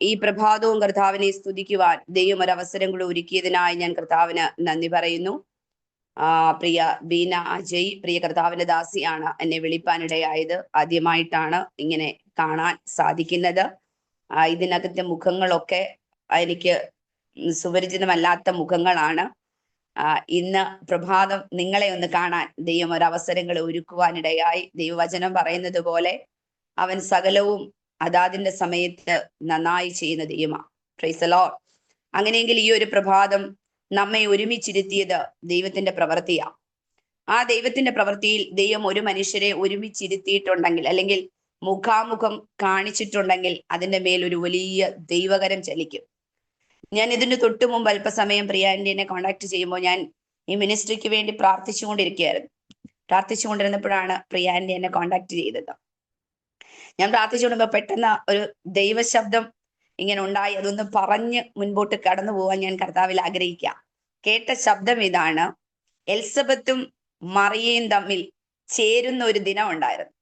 ഈ പ്രഭാതവും കർത്താവിനെ സ്തുതിക്കുവാൻ ദൈവം ഒരവസരം കൂടെ ഒരുക്കിയതിനായി ഞാൻ കർത്താവിന് നന്ദി പറയുന്നു. പ്രിയ ബീന അജയ്, പ്രിയ കർത്താവിന്റെ ദാസിയാണ് എന്നെ വിളിപ്പാനിടയായത്. ആദ്യമായിട്ടാണ് ഇങ്ങനെ കാണാൻ സാധിക്കുന്നത്. ഇതിനകത്തെ മുഖങ്ങളൊക്കെ എനിക്ക് സുപരിചിതമല്ലാത്ത മുഖങ്ങളാണ്. ഇന്ന് പ്രഭാതം നിങ്ങളെ ഒന്ന് കാണാൻ ദൈവം ഒരവസരങ്ങൾ ഒരുക്കുവാനിടയായി. ദൈവവചനം പറയുന്നത് പോലെ അവൻ സകലവും അതാതിന്റെ സമയത്ത് നന്നായി ചെയ്യുന്ന ദൈവമാണ്. Price the Lord. അങ്ങനെയെങ്കിൽ ഈ ഒരു പ്രഭാതം നമ്മെ ഒരുമിച്ചിരുത്തിയത് ദൈവത്തിന്റെ പ്രവൃത്തിയാ. ആ ദൈവത്തിന്റെ പ്രവൃത്തിയിൽ ദൈവം ഒരു മനുഷ്യരെ ഒരുമിച്ചിരുത്തിയിട്ടുണ്ടെങ്കിൽ, അല്ലെങ്കിൽ മുഖാമുഖം കാണിച്ചിട്ടുണ്ടെങ്കിൽ, അതിന്റെ മേൽ ഒരു വലിയ ദൈവകരം ചലിക്കും. ഞാൻ ഇതിന് തൊട്ടു മുമ്പ് അല്പസമയം പ്രിയ എന്നെ കോണ്ടാക്ട് ചെയ്യുമ്പോൾ ഞാൻ ഈ മിനിസ്ട്രിക്ക് വേണ്ടി പ്രാർത്ഥിച്ചുകൊണ്ടിരുന്നപ്പോഴാണ് പ്രിയ എന്നെ കോണ്ടാക്ട് ചെയ്തത്. ഞാൻ പ്രാർത്ഥിച്ചുകൊണ്ടിരുന്നപ്പോൾ പെട്ടെന്ന് ഒരു ദൈവശബ്ദം ഇങ്ങനെ ഉണ്ടായി. അതൊന്ന് പറഞ്ഞ് മുൻപോട്ട് കടന്നു പോകാൻ ഞാൻ കർത്താവിൽ ആഗ്രഹിക്കാം. കേട്ട ശബ്ദം ഇതാണ്: എലിസബത്തും മറിയയും തമ്മിൽ ചേരുന്ന ഒരു ദിനം ഉണ്ടായിരുന്നു.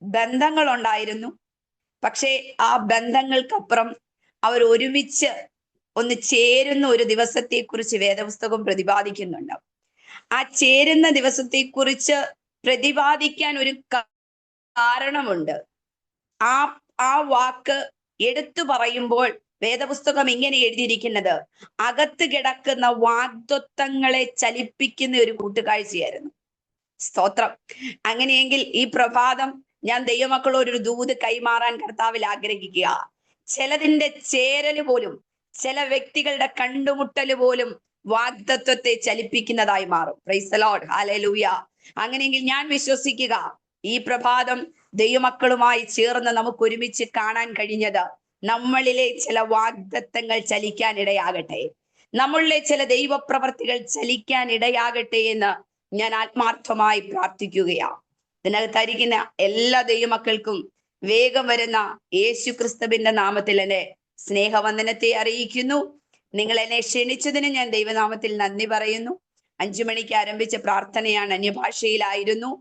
ബന്ധങ്ങൾ ഉണ്ടായിരുന്നു, പക്ഷേ ആ ബന്ധങ്ങൾക്കപ്പുറം അവർ ഒരുമിച്ച് ഒന്ന് ചേരുന്ന ഒരു ദിവസത്തെക്കുറിച്ച് വേദപുസ്തകം പ്രതിപാദിക്കുന്നുണ്ട്. ആ ചേരുന്ന ദിവസത്തെക്കുറിച്ച് പ്രതിപാദിക്കാൻ ഒരു കാരണമുണ്ട്. ആ വാക്ക് എടുത്തു പറയുമ്പോൾ വേദപുസ്തകം ഇങ്ങനെ എഴുതിയിരിക്കുന്നത്, അകത്ത് കിടക്കുന്ന വാഗ്ദത്തങ്ങളെ ചലിപ്പിക്കുന്ന ഒരു കൂട്ടുകാഴ്ചയായിരുന്നു. സ്തോത്രം. അങ്ങനെയെങ്കിൽ ഈ പ്രഭാതം ഞാൻ ദൈവമക്കളോട് ഒരു ദൂത് കൈമാറാൻ കർത്താവിൽ ആഗ്രഹിക്കുക. ചിലതിന്റെ ചേരല് പോലും, ചില വ്യക്തികളുടെ കണ്ടുമുട്ടല് പോലും വാഗ്ദത്വത്തെ ചലിപ്പിക്കുന്നതായി മാറും. Price the Lord. ഹല്ലേലൂയ. അങ്ങനെയെങ്കിൽ ഞാൻ വിശ്വസിക്കുക, ഈ പ്രഭാതം ദൈവമക്കളുമായി ചേർന്ന് നമുക്ക് ഒരുമിച്ച് കാണാൻ കഴിഞ്ഞത് നമ്മളിലെ ചില വാഗ്ദത്തങ്ങൾ ചലിക്കാൻ ഇടയാകട്ടെ, നമ്മളിലെ ചില ദൈവപ്രവർത്തികൾ ചലിക്കാൻ ഇടയാകട്ടെ എന്ന് ഞാൻ ആത്മാർത്ഥമായി പ്രാർത്ഥിക്കുകയാണ്. ഇതിനകത്തായിരിക്കുന്ന എല്ലാ ദൈവമക്കൾക്കും വേഗം വരുന്ന യേശു ക്രിസ്തുവിന്റെ നാമത്തിൽ എന്നെ സ്നേഹവന്ദനത്തെ അറിയിക്കുന്നു. നിങ്ങൾ എന്നെ ക്ഷണിച്ചതിന് ഞാൻ ദൈവനാമത്തിൽ നന്ദി പറയുന്നു. 5 മണിക്ക് ആരംഭിച്ച പ്രാർത്ഥനയാണ്. അന്യഭാഷയിലായിരുന്നു.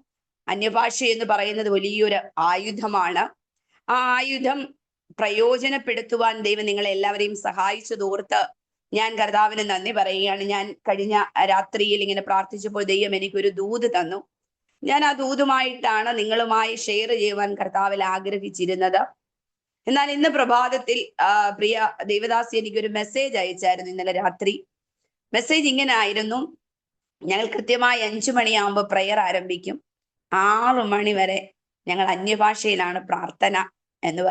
അന്യഭാഷ എന്ന് പറയുന്നത് വലിയൊരു ആയുധമാണ്. ആ ആയുധം പ്രയോജനപ്പെടുത്തുവാൻ ദൈവം നിങ്ങളെ എല്ലാവരെയും സഹായിച്ചതോർത്ത് ഞാൻ കർത്താവിന് നന്ദി പറയുകയാണ്. ഞാൻ കഴിഞ്ഞ രാത്രിയിൽ ഇങ്ങനെ പ്രാർത്ഥിച്ചപ്പോൾ ദൈവം എനിക്കൊരു ദൂത് തന്നു. ഞാൻ ആ ദൂതുമായിട്ടാണ് നിങ്ങളുമായി ഷെയർ ചെയ്യുവാൻ കർത്താവിൽ ആഗ്രഹിച്ചിരുന്നത്. എന്നാൽ ഇന്ന് പ്രഭാതത്തിൽ പ്രിയ ദേവദാസി എനിക്കൊരു മെസ്സേജ് അയച്ചായിരുന്നു ഇന്നലെ രാത്രി. മെസ്സേജ് ഇങ്ങനെ ആയിരുന്നു: ഞങ്ങൾ കൃത്യമായി 5 മണിയാകുമ്പോൾ പ്രെയർ ആരംഭിക്കും, 6 മണി വരെ ഞങ്ങൾ അന്യഭാഷയിലാണ് പ്രാർത്ഥന എന്ന്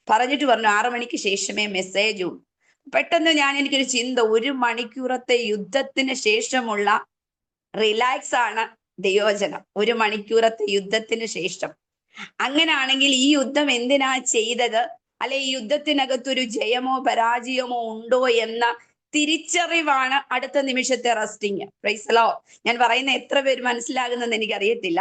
പറഞ്ഞിട്ട് പറഞ്ഞു 6 മണിക്ക് ശേഷമേ മെസ്സേജും. പെട്ടെന്ന് എനിക്കൊരു ചിന്ത, 1 മണിക്കൂറത്തെ യുദ്ധത്തിന് ശേഷമുള്ള റിലാക്സ് ആണ് ദൈവവചനം. 1 മണിക്കൂറത്തെ യുദ്ധത്തിന് ശേഷം. അങ്ങനാണെങ്കിൽ ഈ യുദ്ധം എന്തിനാ ചെയ്തത്, അല്ലെ ഈ യുദ്ധത്തിനകത്തൊരു ജയമോ പരാജയമോ ഉണ്ടോ എന്ന തിരിച്ചറിവാണ് അടുത്ത നിമിഷത്തെ റെസ്റ്റിങ്. Price the Lord. ഞാൻ പറയുന്ന എത്ര പേര് മനസ്സിലാകുന്നെന്ന് എനിക്കറിയത്തില്ല.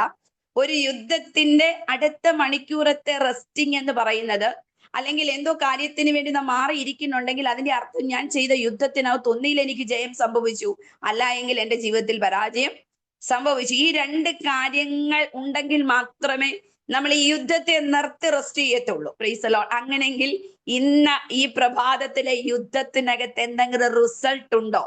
ഒരു യുദ്ധത്തിന്റെ അടുത്ത മണിക്കൂറത്തെ റെസ്റ്റിങ് എന്ന് പറയുന്നത്, അല്ലെങ്കിൽ എന്തോ കാര്യത്തിന് വേണ്ടി നാം മാറിയിരിക്കുന്നുണ്ടെങ്കിൽ അതിന്റെ അർത്ഥം ഞാൻ ചെയ്ത യുദ്ധത്തിനകത്ത് ഒന്നിൽ എനിക്ക് ജയം സംഭവിച്ചു, അല്ല എങ്കിൽ എന്റെ ജീവിതത്തിൽ പരാജയം സംഭവിച്ചു. ഈ 2 കാര്യങ്ങൾ ഉണ്ടെങ്കിൽ മാത്രമേ നമ്മൾ ഈ യുദ്ധത്തെ നിർത്തി റെസ്റ്റ് ചെയ്യത്തുള്ളൂ. Price the Lord. അങ്ങനെങ്കിൽ ഇന്ന് ഈ പ്രഭാതത്തിലെ യുദ്ധത്തിനകത്ത് എന്തെങ്കിലും റിസൾട്ട് ഉണ്ടോ,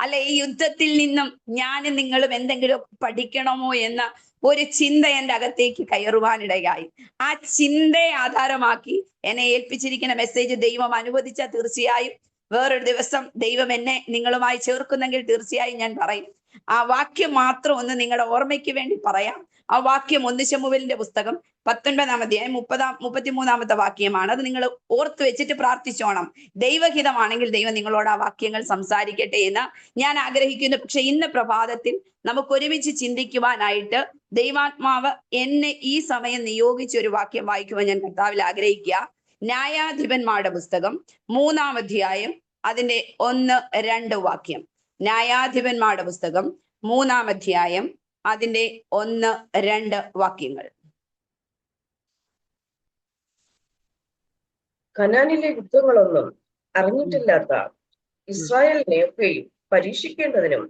അല്ലെ ഈ യുദ്ധത്തിൽ നിന്നും ഞാനും നിങ്ങളും എന്തെങ്കിലും പഠിക്കണമോ എന്ന ഒരു ചിന്ത എൻ്റെ അകത്തേക്ക് കയറുവാനിടയായി. ആ ചിന്തയെ ആധാരമാക്കി എന്നെ ഏൽപ്പിച്ചിരിക്കുന്ന മെസ്സേജ് ദൈവം അനുവദിച്ചാൽ തീർച്ചയായും വേറൊരു ദിവസം ദൈവം എന്നെ നിങ്ങളുമായി ചേർക്കുന്നെങ്കിൽ തീർച്ചയായും ഞാൻ പറയും. ആ വാക്യം മാത്രം ഒന്ന് നിങ്ങളുടെ ഓർമ്മയ്ക്ക് വേണ്ടി പറയാം. ആ വാക്യം 1 ശമൂവേലിന്റെ പുസ്തകം 19-ാം അധ്യായം 33-ാമത്തെ വാക്യമാണ്. അത് നിങ്ങൾ ഓർത്ത് വെച്ചിട്ട് പ്രാർത്ഥിച്ചോണം. ദൈവഹിതമാണെങ്കിൽ ദൈവം നിങ്ങളോട് ആ വാക്യങ്ങൾ സംസാരിക്കട്ടെ എന്ന് ഞാൻ ആഗ്രഹിക്കുന്നു. പക്ഷെ ഇന്ന് പ്രഭാതത്തിൽ നമുക്ക് ഒരുമിച്ച് ചിന്തിക്കുവാനായിട്ട് ദൈവാത്മാവ് എന്നെ ഈ സമയം നിയോഗിച്ച ഒരു വാക്യം വായിക്കുവാൻ ഞാൻ കർത്താവിൽ ആഗ്രഹിക്കുക. ന്യായാധിപന്മാരുടെ പുസ്തകം 3-ാം അധ്യായം അതിന്റെ 1-2 വാക്യം. ന്യായാധിപന്മാരുടെ പുസ്തകം 3-ാം അധ്യായം അതിന്റെ 1-2 വാക്യങ്ങൾ. കനാനിലെ യുദ്ധങ്ങളൊന്നും അറിഞ്ഞിട്ടില്ലാത്ത ഇസ്രായേലിനെ ഒക്കെയും പരീക്ഷിക്കേണ്ടതിനും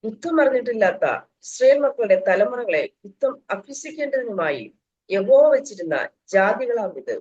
യുദ്ധം അറിഞ്ഞിട്ടില്ലാത്ത ഇസ്രായേൽ മക്കളുടെ തലമുറകളെ യുദ്ധം അഭ്യസിക്കേണ്ടതിനുമായി യഹോവ വെച്ചിരുന്ന ജാതികളാവിത്.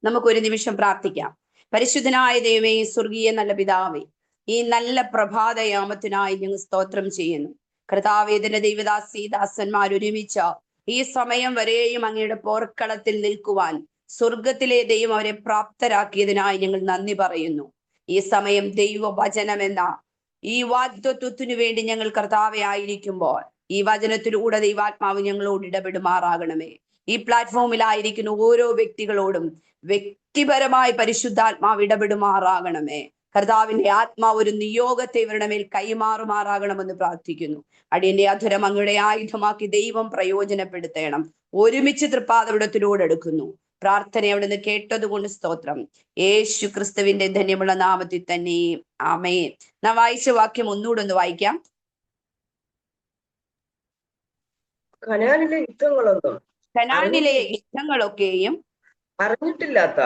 നമുക്കൊരു നിമിഷം പ്രാർത്ഥിക്കാം. പരിശുദ്ധനായ ദൈവമേ, സ്വർഗീയ നല്ല പിതാവേ, ഈ നല്ല പ്രഭാതയാമത്തിനായി ഞങ്ങൾ സ്തോത്രം ചെയ്യുന്നു. കർത്താവേ, ഇതിന്റെ ദൈവദാസി ദാസന്മാർ ഒരുമിച്ച ഈ സമയം വരെയും അങ്ങയുടെ പോർക്കളത്തിൽ നിൽക്കുവാൻ സ്വർഗത്തിലെ ദൈവം അവരെ പ്രാപ്തരാക്കിയതിനായി ഞങ്ങൾ നന്ദി പറയുന്നു. ഈ സമയം ദൈവവചനം എന്ന ഈ വാഗ്ദത്വത്തിനു വേണ്ടി ഞങ്ങൾ കർത്താവെ ആയിരിക്കുമ്പോൾ ഈ വചനത്തിലൂടെ ദൈവാത്മാവ് ഞങ്ങളോട് ഇടപെടുമാറാകണമേ. ഈ പ്ലാറ്റ്ഫോമിലായിരിക്കുന്ന ഓരോ വ്യക്തികളോടും വ്യക്തിപരമായി പരിശുദ്ധാത്മാവ് ഇടപെടുമാറാകണമേ. കർത്താവിന്റെ ആത്മാവ് ഒരു നിയോഗത്തെ ഇവരുടെ മേൽ കൈമാറുമാറാകണമെന്ന് പ്രാർത്ഥിക്കുന്നു. അടിയന്റെ അധുരം അങ്ങയുടെ ആയുധമാക്കി ദൈവം പ്രയോജനപ്പെടുത്തണം. ഒരുമിച്ച് തൃപ്പാദവിടത്തിലൂടെ എടുക്കുന്നു. പ്രാർത്ഥന അവിടുന്ന് കേട്ടതുകൊണ്ട് സ്തോത്രം. യേശു ക്രിസ്തുവിന്റെ ധന്യമുള്ള നാമത്തിൽ തന്നെ ആമേൻ. നാം വായിച്ച വാക്യം ഒന്നുകൂടെ ഒന്ന് വായിക്കാം. കനാനിലെ യുദ്ധങ്ങളൊക്കെയും അറിഞ്ഞിട്ടില്ലാത്ത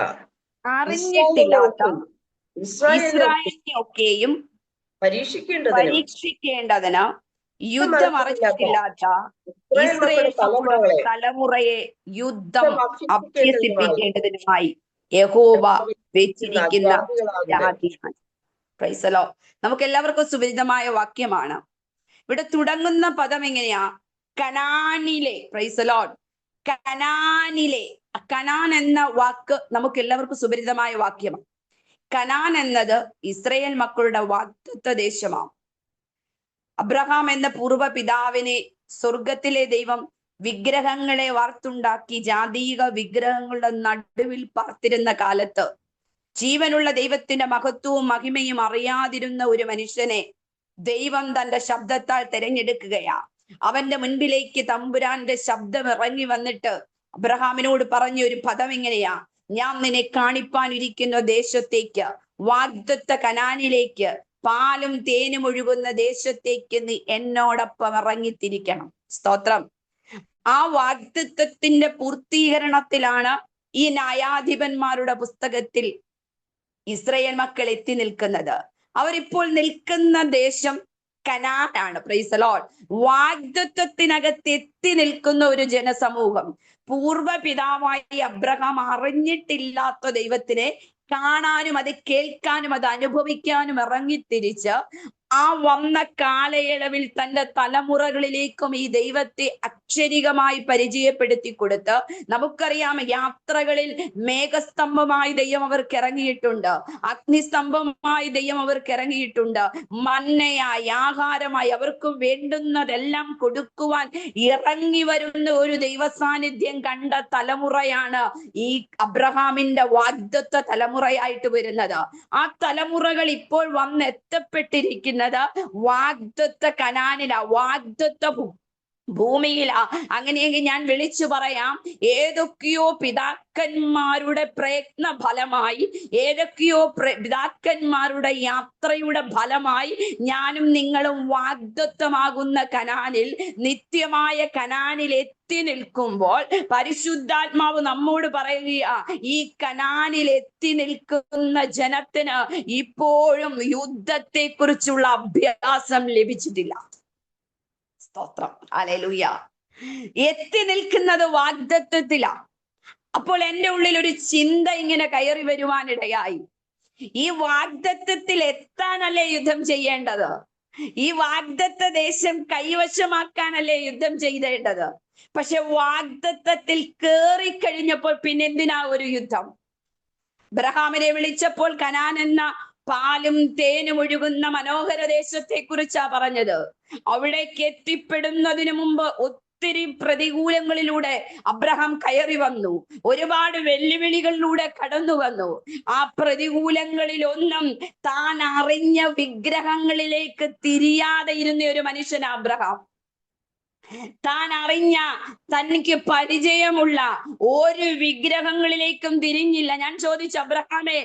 ഇസ്രായേലിനെയൊക്കെയും പരീക്ഷിക്കേണ്ടതിന് യുദ്ധം അറിഞ്ഞിട്ടില്ലാത്ത ഇസ്രായേൽ തലമുറയെ യുദ്ധം അഭ്യസിപ്പിക്കേണ്ടതിനുമായി യഹോവ വെച്ചിരിക്കുന്ന ജാതിയാണ്. Price the Lord. നമുക്ക് എല്ലാവർക്കും സുപരിചിതമായ വാക്യമാണ്. ഇവിടെ തുടങ്ങുന്ന പദം എങ്ങനെയാ? കനാനിലെ. Praise the Lord. കനാനിലെ. കനാൻ എന്ന വാക്ക് നമുക്ക് എല്ലാവർക്കും സുപരിചിതമായ വാക്യമാണ്. കനാൻ എന്നത് ഇസ്രായേൽ മക്കളുടെ വാഗ്ദത്ത ദേശമാണ്. അബ്രഹാം എന്ന പൂർവ്വ പിതാവിനെ സ്വർഗത്തിലെ ദൈവം വിഗ്രഹങ്ങളെ വാർത്തുണ്ടാക്കി ജാതീക വിഗ്രഹങ്ങളുടെ നടുവിൽ പാർത്തിരുന്ന കാലത്ത് ജീവനുള്ള ദൈവത്തിന്റെ മഹത്വവും മഹിമയും അറിയാതിരുന്ന ഒരു മനുഷ്യനെ ദൈവം തന്റെ ശബ്ദത്താൽ തിരഞ്ഞെടുക്കുകയാ. അവന്റെ മുൻപിലേക്ക് തമ്പുരാന്റെ ശബ്ദം ഇറങ്ങി വന്നിട്ട് അബ്രഹാമിനോട് പറഞ്ഞ ഒരു പദം എങ്ങനെയാ? ഞാൻ നിന്നെ കാണിപ്പാനിരിക്കുന്ന ദേശത്തേക്ക്, വാഗ്ദത്ത കനാനിലേക്ക്, പാലും തേനും ഒഴുകുന്ന ദേശത്തേക്ക് നീ എന്നോടൊപ്പം ഇറങ്ങിത്തിരിക്കണം. സ്തോത്രം. ആ വാഗ്ദത്തത്തിന്റെ പൂർത്തീകരണത്തിലാണ് ഈ ന്യായാധിപന്മാരുടെ പുസ്തകത്തിൽ ഇസ്രായേൽ മക്കൾ എത്തി നിൽക്കുന്നത്. അവരിപ്പോൾ നിൽക്കുന്ന ദേശം കനാനാണ്. Praise the Lord. വാഗ്ദത്വത്തിനകത്ത് എത്തി നിൽക്കുന്ന ഒരു ജനസമൂഹം. പൂർവ്വ പിതാവായി അബ്രഹാം അറിഞ്ഞിട്ടില്ലാത്ത ദൈവത്തിനെ കാണാനും അത് കേൾക്കാനും അത് അനുഭവിക്കാനും ഇറങ്ങിത്തിരിച്ച് ആ വന്ന കാലയളവിൽ തന്റെ തലമുറകളിലേക്കും ഈ ദൈവത്തെ അക്ഷരികമായി പരിചയപ്പെടുത്തി കൊടുത്ത്, നമുക്കറിയാം യാത്രകളിൽ മേഘസ്തംഭമായി ദൈവം അവർക്ക് ഇറങ്ങിയിട്ടുണ്ട്, അഗ്നിസ്തംഭമായി ദൈവം അവർക്ക് ഇറങ്ങിയിട്ടുണ്ട്, മന്നയായി ആഹാരമായി അവർക്ക് വേണ്ടുന്നതെല്ലാം കൊടുക്കുവാൻ ഇറങ്ങി വരുന്ന ഒരു ദൈവ സാന്നിധ്യം കണ്ട തലമുറയാണ് ഈ അബ്രഹാമിന്റെ വാഗ്ദത്ത തലമുറയായിട്ട് വരുന്നത്. ആ തലമുറകൾ ഇപ്പോൾ വന്നെത്തപ്പെട്ടിരിക്കുന്നത് വാഗ്ദത്ത കനാനിലാ, വാഗ്ദത്ത ഭൂമിയിലാ. അങ്ങനെയെങ്കിൽ ഞാൻ വിളിച്ചു പറയാം, ഏതൊക്കെയോ പിതാക്കന്മാരുടെ പ്രയത്ന ഫലമായി, ഏതൊക്കെയോ പിതാക്കന്മാരുടെ യാത്രയുടെ ഫലമായി ഞാനും നിങ്ങളും വാഗ്ദത്തമാകുന്ന കനാനിൽ, നിത്യമായ കനാനിൽ എത്തി നിൽക്കുമ്പോൾ പരിശുദ്ധാത്മാവ് നമ്മോട് പറയുക, ഈ കനാനിൽ എത്തി നിൽക്കുന്ന ജനത്തിന് ഇപ്പോഴും യുദ്ധത്തെ കുറിച്ചുള്ള അഭ്യാസം ലഭിച്ചിട്ടില്ല. സ്തോത്രം. ഹല്ലേലൂയ. എത്തി നിൽക്കുന്നത് വാഗ്ദത്തത്തിലാ. അപ്പോൾ എൻ്റെ ഉള്ളിൽ ഒരു ചിന്ത ഇങ്ങനെ കയറി വരുവാനിടയായി. ഈ വാഗ്ദത്തത്തിൽ എത്താനല്ലേ യുദ്ധം ചെയ്യേണ്ടത്? ഈ വാഗ്ദത്ത ദേശം കൈവശമാക്കാനല്ലേ യുദ്ധം ചെയ്തേണ്ടത്? പക്ഷെ വാഗ്ദത്തത്തിൽ കേറിക്കഴിഞ്ഞപ്പോൾ പിന്നെ എന്തിനാ ഒരു യുദ്ധം? അബ്രഹാമിനെ വിളിച്ചപ്പോൾ കനാൻ എന്ന പാലും തേനും ഒഴുകുന്ന മനോഹര ദേശത്തെ കുറിച്ചാ പറഞ്ഞത്. അവിടേക്ക് എത്തിപ്പെടുന്നതിന് മുമ്പ് ഒത്തിരി പ്രതികൂലങ്ങളിലൂടെ അബ്രഹാം കയറി വന്നു, ഒരുപാട് വെല്ലുവിളികളിലൂടെ കടന്നു വന്നു. ആ പ്രതികൂലങ്ങളിലൊന്നും താൻ അറിഞ്ഞ വിഗ്രഹങ്ങളിലേക്ക് തിരിയാതെ ഇരുന്ന ഒരു മനുഷ്യനാ അബ്രഹാം. താൻ അറിഞ്ഞ, തനിക്ക് പരിചയമുള്ള ഒരു വിഗ്രഹങ്ങളിലേക്കും തിരിഞ്ഞില്ല. ഞാൻ ചോദിച്ചു, അബ്രഹാമേ,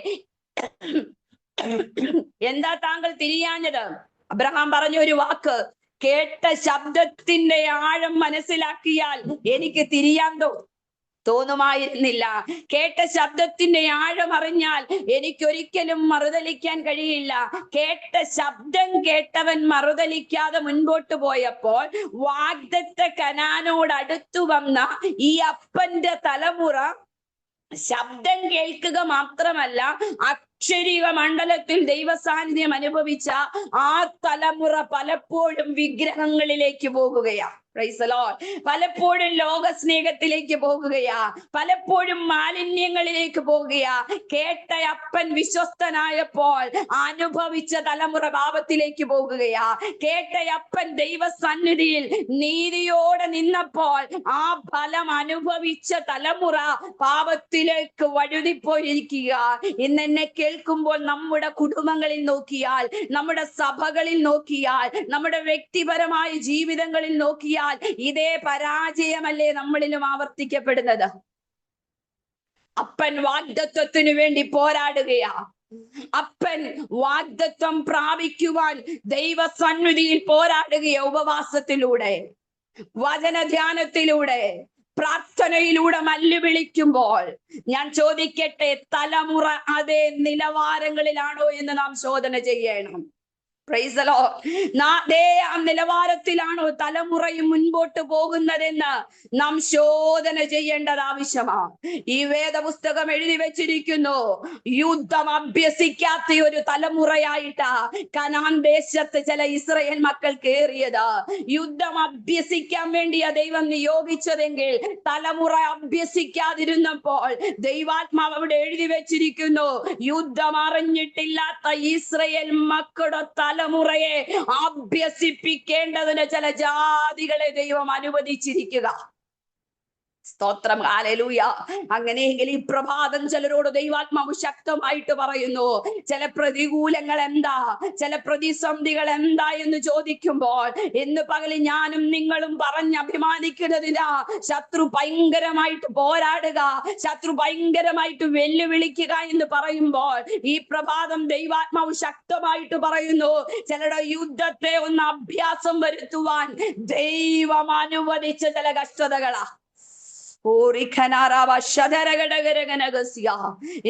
എന്താ താങ്കൾ തിരിയാഞ്ഞത്? അബ്രഹാം പറഞ്ഞ ഒരു വാക്ക്, കേട്ട ശബ്ദത്തിന്റെ ആഴം മനസ്സിലാക്കിയാൽ എനിക്ക് തിരിയാൻ തോന്നുമായിരുന്നില്ല. കേട്ട ശബ്ദത്തിന്റെ ആഴം അറിഞ്ഞാൽ എനിക്കൊരിക്കലും മറുതലിക്കാൻ കഴിയില്ല. കേട്ട ശബ്ദം കേട്ടവൻ മറുതലിക്കാതെ മുൻപോട്ട് പോയപ്പോൾ വാഗ്ദത്ത കനാനോട് അടുത്തു വന്ന ഈ അപ്പന്റെ തലമുറ ശബ്ദം കേൾക്കുക മാത്രമല്ല, അക്ഷരിക മണ്ഡലത്തിൽ ദൈവ സാന്നിധ്യം അനുഭവിച്ച ആ തലമുറ പലപ്പോഴും വിഗ്രഹങ്ങളിലേക്ക് പോകുകയാ. Praise the Lord. പലപ്പോഴും ലോക സ്നേഹത്തിലേക്ക് പോകുകയാ, പലപ്പോഴും മാലിന്യങ്ങളിലേക്ക് പോകുകയാ. കേട്ട അപ്പൻ വിശ്വസ്തനായപ്പോൾ അനുഭവിച്ച തലമുറ പാപത്തിലേക്ക് പോകുകയാ. കേട്ട അപ്പൻ ദൈവ സന്നിധിയിൽ നീതിയോടെ നിന്നപ്പോൾ ആ ഫലം അനുഭവിച്ച തലമുറ പാപത്തിലേക്ക് വഴുതിപ്പോയിരിക്കുക. ഇന്ന് എന്നെ കേൾക്കുമ്പോൾ നമ്മുടെ കുടുംബങ്ങളിൽ നോക്കിയാൽ, നമ്മുടെ സഭകളിൽ നോക്കിയാൽ, നമ്മുടെ വ്യക്തിപരമായ ജീവിതങ്ങളിൽ നോക്കിയാൽ ഇതേ പരാജയമല്ലേ നമ്മളിലും ആവർത്തിക്കപ്പെടുന്നത്. അപ്പൻ വാഗ്ദത്വത്തിനു വേണ്ടി പോരാടുകയാ. അപ്പൻ വാഗ്ദത്വം പ്രാപിക്കുവാൻ ദൈവസന്നിധിയിൽ പോരാടുകയാ. ഉപവാസത്തിലൂടെ, വചനധ്യാനത്തിലൂടെ, പ്രാർത്ഥനയിലൂടെ മല്ലു വിളിക്കുമ്പോൾ ഞാൻ ചോദിക്കട്ടെ, തലമുറ അതേ നിലവാരങ്ങളിലാണോ എന്ന് നാം ശോധന ചെയ്യണം. Price the Lord. അതേ ആ നിലവാരത്തിലാണോ തലമുറയും മുൻപോട്ട് പോകുന്നതെന്ന് നാം ശോധന ചെയ്യേണ്ടത് ആവശ്യമാണ്. ഈ വേദപുസ്തകം എഴുതി വെച്ചിരിക്കുന്നു, യുദ്ധം അഭ്യസിക്കാത്ത ഒരു തലമുറയായിട്ടാ കനാൻ ദേശത്ത് ചില ഇസ്രായേൽ മക്കൾ കേറിയത്. യുദ്ധം അഭ്യസിക്കാൻ വേണ്ടിയാ ദൈവം നിയോഗിച്ചതെങ്കിൽ തലമുറ അഭ്യസിക്കാതിരുന്നപ്പോൾ ദൈവാത്മാവ് അവിടെ എഴുതി വെച്ചിരിക്കുന്നു, യുദ്ധം അറിഞ്ഞിട്ടില്ലാത്ത ഇസ്രായേൽ മക്കളുടെ തലമുറയെ അഭ്യസിപ്പിക്കേണ്ടതിന് ചില ജാതികളെ ദൈവം അനുവദിച്ചിരിക്കുക. സ്തോത്രം, ഹല്ലേലൂയ. അങ്ങനെയെങ്കിൽ ഈ പ്രഭാതം ചിലരോട് ദൈവാത്മാവ് ശക്തമായിട്ട് പറയുന്നു, ചില പ്രതികൂലങ്ങൾ എന്താ, ചില പ്രതിസന്ധികൾ എന്താ എന്ന് ചോദിക്കുമ്പോൾ ഇന്ന് പകല് ഞാനും നിങ്ങളും പറഞ്ഞ് അഭിമാനിക്കുന്നതിനാ ശത്രു ഭയങ്കരമായിട്ട് പോരാടുക, ശത്രു ഭയങ്കരമായിട്ട് വെല്ലുവിളിക്കുക എന്ന് പറയുമ്പോൾ ഈ പ്രഭാതം ദൈവാത്മാവ് ശക്തമായിട്ട് പറയുന്നു, ചിലരുടെ യുദ്ധത്തെ ഒന്ന് അഭ്യാസം വരുത്തുവാൻ ദൈവം അനുവദിച്ച ചില കഷ്ടതകളാ.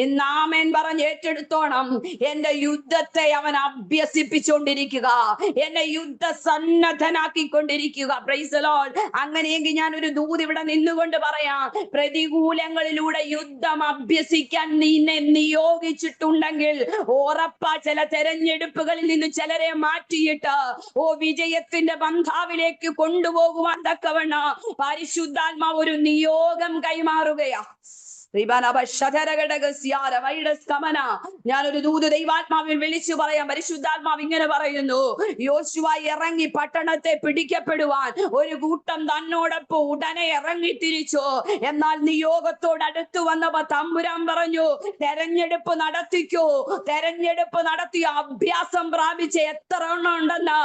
ഇന്നാമേൻ പറഞ്ഞ് ഏറ്റെടുത്തോണം. എന്റെ യുദ്ധത്തെ അവൻ അഭ്യസിപ്പിച്ചുകൊണ്ടിരിക്കുക, എന്നെ യുദ്ധ സന്നദ്ധനാക്കിക്കൊണ്ടിരിക്കുക. Price the Lord. അങ്ങനെയെങ്കിൽ ഞാൻ ഒരു ദൂത് ഇവിടെ നിന്നുകൊണ്ട് പറയാം, പ്രതികൂലങ്ങളിലൂടെ യുദ്ധം അഭ്യസിക്കാൻ നിന്നെ നിയോഗിച്ചിട്ടുണ്ടെങ്കിൽ ഉറപ്പാ ചില തെരഞ്ഞെടുപ്പുകളിൽ നിന്ന് ചിലരെ മാറ്റിയിട്ട് വിജയത്തിന്റെ ബന്ധാവിലേക്ക് കൊണ്ടുപോകുവാൻ തക്കവണ്ണം പരിശുദ്ധാത്മാവ് ഒരു നിയോഗം കൈമാറുകയാ. ഞാനൊരു ദൂത് ദൈവാത്മാവിൽ വിളിച്ചു പറയാം. പരിശുദ്ധാത്മാവ് ഇങ്ങനെ പറയുന്നു, യോശുവ ഇറങ്ങി പട്ടണത്തെ പിടിക്കപ്പെടുവാൻ ഒരു കൂട്ടം തന്നോടൊപ്പം ഉടനെ ഇറങ്ങി തിരിച്ചു. എന്നാൽ നിയോഗത്തോട് അടുത്തു വന്നപ്പോ തമ്പുരാൻ പറഞ്ഞു, തെരഞ്ഞെടുപ്പ് നടത്തിക്കോ, തെരഞ്ഞെടുപ്പ് നടത്തി അഭ്യാസം പ്രാപിച്ച എത്ര എണ്ണം ഉണ്ടെന്ന്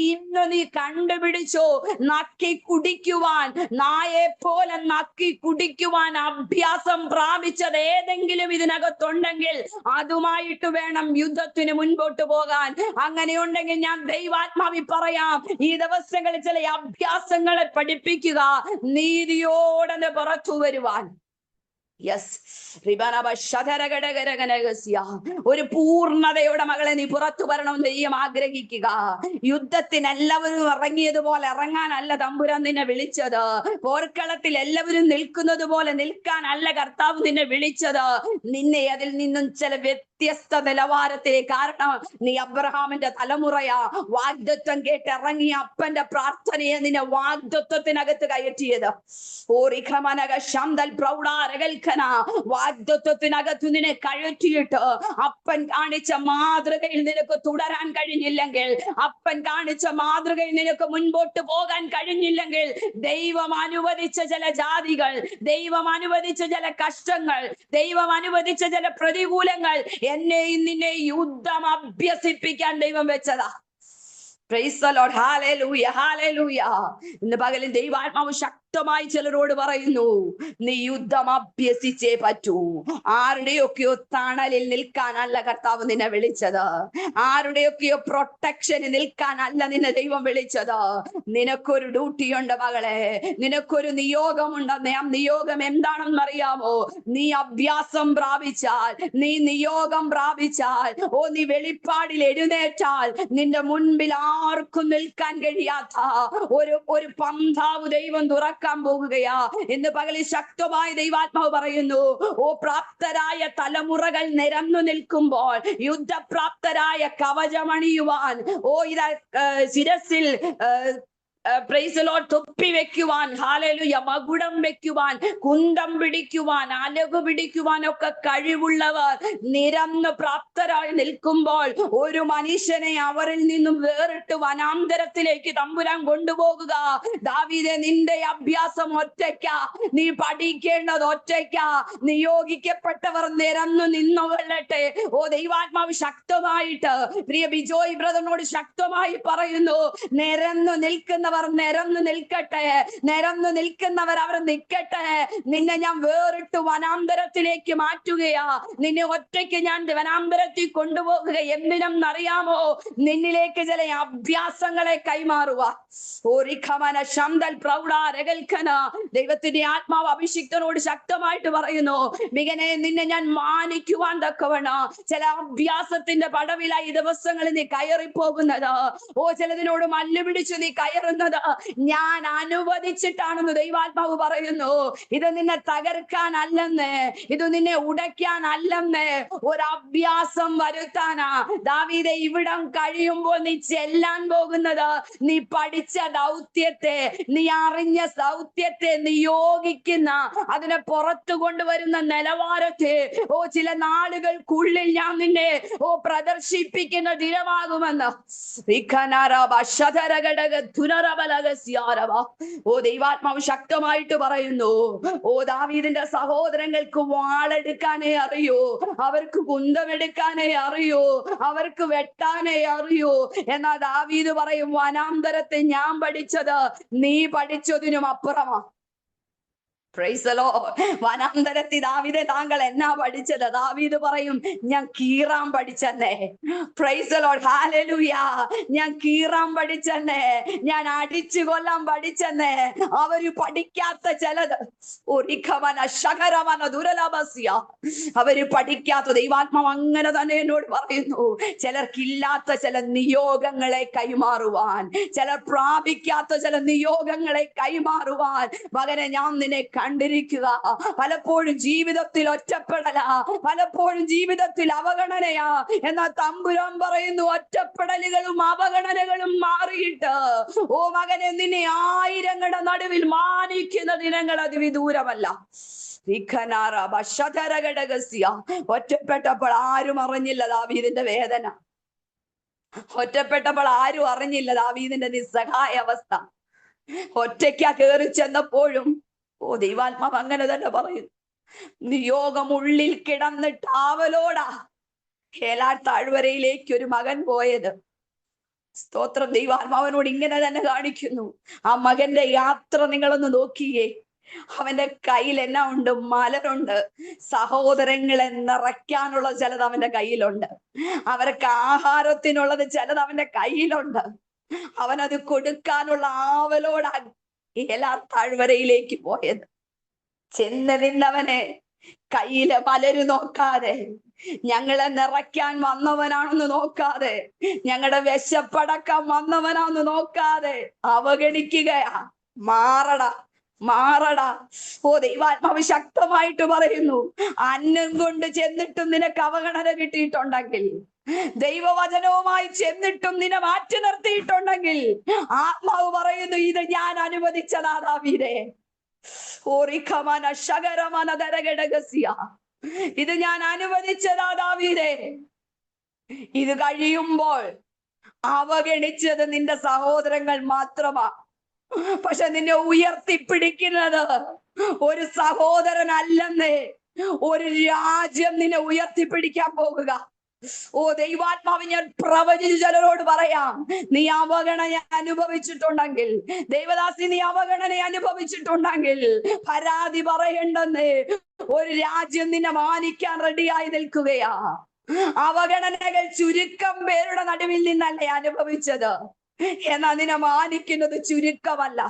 ഇന്ന് നീ കണ്ടുപിടിച്ചോ. നക്കി കുടിക്കുവാൻ, നായെ പോലെ നക്കി കുടിക്കുവാൻ അഭ്യാസം പ്രാപിച്ചത് ഏതെങ്കിലും ഇതിനകത്തുണ്ടെങ്കിൽ അതുമായിട്ട് വേണം യുദ്ധത്തിന് മുൻപോട്ട് പോകാൻ. അങ്ങനെയുണ്ടെങ്കിൽ ഞാൻ ദൈവാത്മാവി പറയാം, ഈ ദിവസങ്ങളിൽ ചില അഭ്യാസങ്ങളെ പഠിപ്പിക്കുക, നീതിയോടെ പുറത്തു വരുവാൻ. യെസ്, ഒരു പൂർണ്ണതയുടെ മകളെ നീ പുറത്തു വരണമെന്ന് ദൈവം ആഗ്രഹിക്കുക. യുദ്ധത്തിന് എല്ലാവരും ഇറങ്ങിയതുപോലെ ഇറങ്ങാനല്ല തമ്പുരാൻ നിന്നെ വിളിച്ചത്. പോർക്കളത്തിൽ എല്ലാവരും നിൽക്കുന്നത് പോലെ നിൽക്കാനല്ല കർത്താവ് നിന്നെ വിളിച്ചത്. നിന്നെ അതിൽ നിന്നും ചില വ്യത്യസ്ത നിലവാരത്തിലേക്ക്, കാരണം നീ അബ്രഹാമിന്റെ തലമുറയാ. വാഗ്ദത്വം കേട്ട് ഇറങ്ങിയ അപ്പന്റെ പ്രാർത്ഥനയെ നിന്നെ വാഗ്ദത്വത്തിനകത്ത് കയറ്റിയത്. വാഗ്ദത്വത്തിനകത്ത് നിന്നെ കയറ്റിയിട്ട് അപ്പൻ കാണിച്ച മാതൃകയിൽ നിനക്ക് തുടരാൻ കഴിഞ്ഞില്ലെങ്കിൽ, അപ്പൻ കാണിച്ച മാതൃകയിൽ നിനക്ക് മുൻപോട്ട് പോകാൻ കഴിഞ്ഞില്ലെങ്കിൽ, ദൈവം അനുവദിച്ച ചില ജാതികൾ, ദൈവം അനുവദിച്ച ചില കഷ്ടങ്ങൾ, ദൈവം അനുവദിച്ച ചില പ്രതികൂലങ്ങൾ എന്നെയും നിന്നെ യുദ്ധം അഭ്യസിപ്പിക്കാൻ ദൈവം വെച്ചതാ. Price the Lord. Hallelujah, hallelujah. ഇന്ന് പകലും ദൈവാത്മാവ് ശക്തമായി ചിലരോട് പറയുന്നു, നീ യുദ്ധം അഭ്യസിച്ചേ പറ്റൂ. ആരുടെയൊക്കെയോ തണലിൽ നിൽക്കാനല്ല കർത്താവ് നിന്നെ വിളിച്ചത്, ആരുടെയൊക്കെയോ പ്രൊട്ടക്ഷന് നിൽക്കാനല്ല നിന്നെ ദൈവം വിളിച്ചത്. നിനക്കൊരു ഡ്യൂട്ടി ഉണ്ട് മകളെ, നിനക്കൊരു നിയോഗമുണ്ടെന്ന്. ആ നിയോഗം എന്താണെന്ന് അറിയാമോ? നീ അഭ്യാസം പ്രാപിച്ചാൽ, നീ നിയോഗം പ്രാപിച്ചാൽ, നീ വെളിപ്പാടിൽ എഴുന്നേറ്റാൽ, നിന്റെ മുൻപിൽ ആർക്കും നിൽക്കാൻ കഴിയാത്ത ഒരു പന്താവ് ദൈവം തുറക്കാൻ പോകുകയാ. ഇന്ന് പകലിൽ ശക്തമായ ദൈവാത്മാവ് പറയുന്നു, പ്രാപ്തരായ തലമുറകൾ നിരന്നു നിൽക്കുമ്പോൾ യുദ്ധപ്രാപ്തരായ കവചമണിയുവാൻ, ഇതാ ശിരസിൽ പ്രൈസ് ലോർഡ് തൊപ്പി വെക്കുവാൻ, ഹല്ലേലൂയ, മകുടം വെക്കുവാൻ, കുന്തം പിടിക്കുവാൻ, അലകു പിടിക്കുവാൻ ഒക്കെ കഴിവുള്ളവർ നിരന്ന് പ്രാപ്തരായി നിൽക്കുമ്പോൾ ഒരു മനുഷ്യനെ അവരിൽ നിന്നും വേറിട്ട് വനാന്തരത്തിലേക്ക് തമ്പുരാൻ കൊണ്ടുപോകുക. ദാവീദേ, നിന്റെ അഭ്യാസം ഒറ്റയ്ക്ക, നീ പഠിക്കേണ്ടത് ഒറ്റയ്ക്ക, നിയോഗിക്കപ്പെട്ടവർ നിരന്നു നിന്നൊള്ളട്ടെ. ദൈവാത്മാവ് ശക്തമായിട്ട് പ്രിയ ബിജോയ് ബ്രദറിനോട് ശക്തമായി പറയുന്നു, നിരന്നു നിൽക്കുന്നവർ നിരന്നു നിൽക്കട്ടെ, നിരന്നു നിൽക്കുന്നവർ അവർ നിൽക്കട്ടെ. നിന്നെ ഞാൻ വേറിട്ട് വനാന്തരത്തിലേക്ക് മാറ്റുകയാ, നിന്നെ ഒറ്റയ്ക്ക് ഞാൻ വനാന്തരത്തിൽ കൊണ്ടുപോകുക. എന്തിനെന്നറിയാമോ? നിന്നിലേക്ക് ചില അഭ്യാസങ്ങളെ കൈമാറുക. ദൈവത്തിന്റെ ആത്മാവ് അഭിഷിക്തനോട് ശക്തമായിട്ട് പറയുന്നു, മികനെ, നിന്നെ ഞാൻ മാനിക്കുവാൻ തക്കവണ്ണം ചില അഭ്യാസത്തിന്റെ പടവിലായി ദിവസങ്ങളിൽ നീ കയറിപ്പോകുന്നത്, ചിലതിനോട് മല്ലുപിടിച്ച് നീ കയറുന്നത് ഞാൻ അനുവദിച്ചിട്ടാണെന്ന് ദൈവാത്മാവ് പറയുന്നു. ഇത് നിന്നെ തകർക്കാനല്ലെന്ന്, ഇത് നിന്നെ ഉടയ്ക്കാനല്ലെന്ന്, ഒരു അഭ്യാസം വരുത്താനാ. ദാവീദേ, ഇവിടം കഴിയുമ്പോൾ നീ ചെല്ലാൻ പോകുന്നത് നീ പഠിച്ച ദൗത്യത്തെ, നീ അറിഞ്ഞ ദൗത്യത്തെ നിയോഗിക്കുന്ന, അതിനെ പുറത്തു കൊണ്ടുവരുന്ന നിലവാരത്തെ ചില നാളുകൾക്കുള്ളിൽ ഞാൻ നിന്നെ പ്രദർശിപ്പിക്കുന്ന ദിനമാകുമെന്ന്. ദൈവാത്മാവ് ശക്തമായിട്ട് പറയുന്നു, ദാവീദിന്റെ സഹോദരങ്ങൾക്ക് വാളെടുക്കാനേ അറിയൂ, അവർക്ക് കുന്തമെടുക്കാനേ അറിയൂ, അവർക്ക് വെട്ടാനേ അറിയൂ. എന്നാ ദാവീദ് പറയും, വനാന്തരത്തെ ഞാൻ പഠിച്ചത് നീ പഠിച്ചതിനും അപ്പുറമാ. വനാന്തരത്തിൽ ദാവീദേ, താങ്കൾ എന്നാ പഠിച്ചത്? ദാവീദ് പറയും, ഞാൻ കീറാൻ പഠിച്ചെന്നേ. Praise the Lord, hallelujah. ഞാൻ കീറാൻ പഠിച്ചെന്നേ, ഞാൻ അടിച്ചു കൊല്ലാൻ പഠിച്ചെന്നേ. അവര് പഠിക്കാത്ത ചിലത്, അവര് പഠിക്കാത്ത, ദൈവാത്മാവ് അങ്ങനെ തന്നെ എന്നോട് പറയുന്നു, ചിലർക്കില്ലാത്ത ചില നിയോഗങ്ങളെ കൈമാറുവാൻ, ചിലർ പ്രാപിക്കാത്ത ചില നിയോഗങ്ങളെ കൈമാറുവാൻ. മകനെ, ഞാൻ നിന്നെ കണ്ടിരിക്കുക. പലപ്പോഴും ജീവിതത്തിൽ ഒറ്റപ്പെടലാ, പലപ്പോഴും ജീവിതത്തിൽ അവഗണനയാ. എന്നാൽ തമ്പുരാൻ പറയുന്നു, ഒറ്റപ്പെടലുകളും അവഗണനകളും മാറിയിട്ട് മകനെ, നിന്നെ ആയിരങ്ങളുടെ നടുവിൽ മാനിക്കുന്ന ദിനങ്ങൾ അതിവിദൂരമല്ല. ഒറ്റപ്പെട്ടപ്പോൾ ആരും അറിഞ്ഞില്ല ദാവീദിന്റെ വേദന, ഒറ്റപ്പെട്ടപ്പോൾ ആരും അറിഞ്ഞില്ല ദാവീദിന്റെ നിസ്സഹായ അവസ്ഥ. ഒറ്റയ്ക്കാ കയറി ചെന്നപ്പോഴും ദൈവാത്മാവ് അങ്ങനെ തന്നെ പറയുന്നു, നിയോഗം ഉള്ളിൽ കിടന്നിട്ട് ആവലോടാ ഹേലാർ താഴ്വരയിലേക്ക് ഒരു മകൻ പോയത്. സ്തോത്രം. ദൈവാത്മാവനോട് ഇങ്ങനെ തന്നെ കാണിക്കുന്നു. ആ മകന്റെ യാത്ര നിങ്ങളൊന്ന് നോക്കിയേ. അവന്റെ കയ്യിൽ എന്നാ ഉണ്ട്? മലരുണ്ട്. സഹോദരങ്ങളെ നിറയ്ക്കാനുള്ള ചിലത് അവന്റെ കയ്യിലുണ്ട്. അവർക്ക് ആഹാരത്തിനുള്ളത് ചിലത് അവന്റെ കയ്യിലുണ്ട്. അവനത് കൊടുക്കാനുള്ള ആവലോടാ ഹേലാർ താഴ്വരയിലേക്ക് പോയത്. ചെന്ന് നിന്നവനെ കയ്യിലെ മലര് നോക്കാതെ, ഞങ്ങളെ നിറയ്ക്കാൻ വന്നവനാണെന്ന് നോക്കാതെ, ഞങ്ങളുടെ വിശപ്പടക്കാൻ വന്നവനാണെന്ന് നോക്കാതെ അവഗണിക്കുകയാ. മാറടാ, മാറടാ. ദൈവാത്മാവ് ശക്തമായിട്ട് പറയുന്നു, അന്നം കൊണ്ട് ചെന്നിട്ടും നിനക്ക് അവഗണന കിട്ടിയിട്ടുണ്ടെങ്കിൽ, ദൈവവചനവുമായി ചെന്നിട്ടും നിന്നെ മാറ്റി നിർത്തിയിട്ടുണ്ടെങ്കിൽ, ആത്മാവ് പറയുന്നു, ഇത് ഞാൻ അനുവദിച്ചതാ ദാവീദേ. ഇത് ഞാൻ അനുവദിച്ചതാ ദാവീദേ. ഇത് കഴിയുമ്പോൾ അവഗണിച്ചത് നിന്റെ സഹോദരങ്ങൾ മാത്രമാ. പക്ഷെ നിന്നെ ഉയർത്തിപ്പിടിക്കുന്നത് ഒരു സഹോദരനല്ലെന്നേ, ഒരു രാജ്യം നിന്നെ ഉയർത്തിപ്പിടിക്കാൻ പോകുക. ദൈവാത്മാവ് ഞാൻ പ്രവചിച്ച് ചിലരോട് പറയാം, നീ അവഗണന അനുഭവിച്ചിട്ടുണ്ടെങ്കിൽ, ദേവദാസി നീ അവഗണന അനുഭവിച്ചിട്ടുണ്ടെങ്കിൽ പരാതി പറയണ്ടെന്ന്. ഒരു രാജ്യം നിന്നെ മാനിക്കാൻ റെഡിയായി നിൽക്കുകയാ. അവഗണനകൾ ചുരുക്കം പേരുടെ നടുവിൽ നിന്നല്ലേ അനുഭവിച്ചത്, എന്നാ നിന്നെ മാനിക്കുന്നത് ചുരുക്കമല്ല.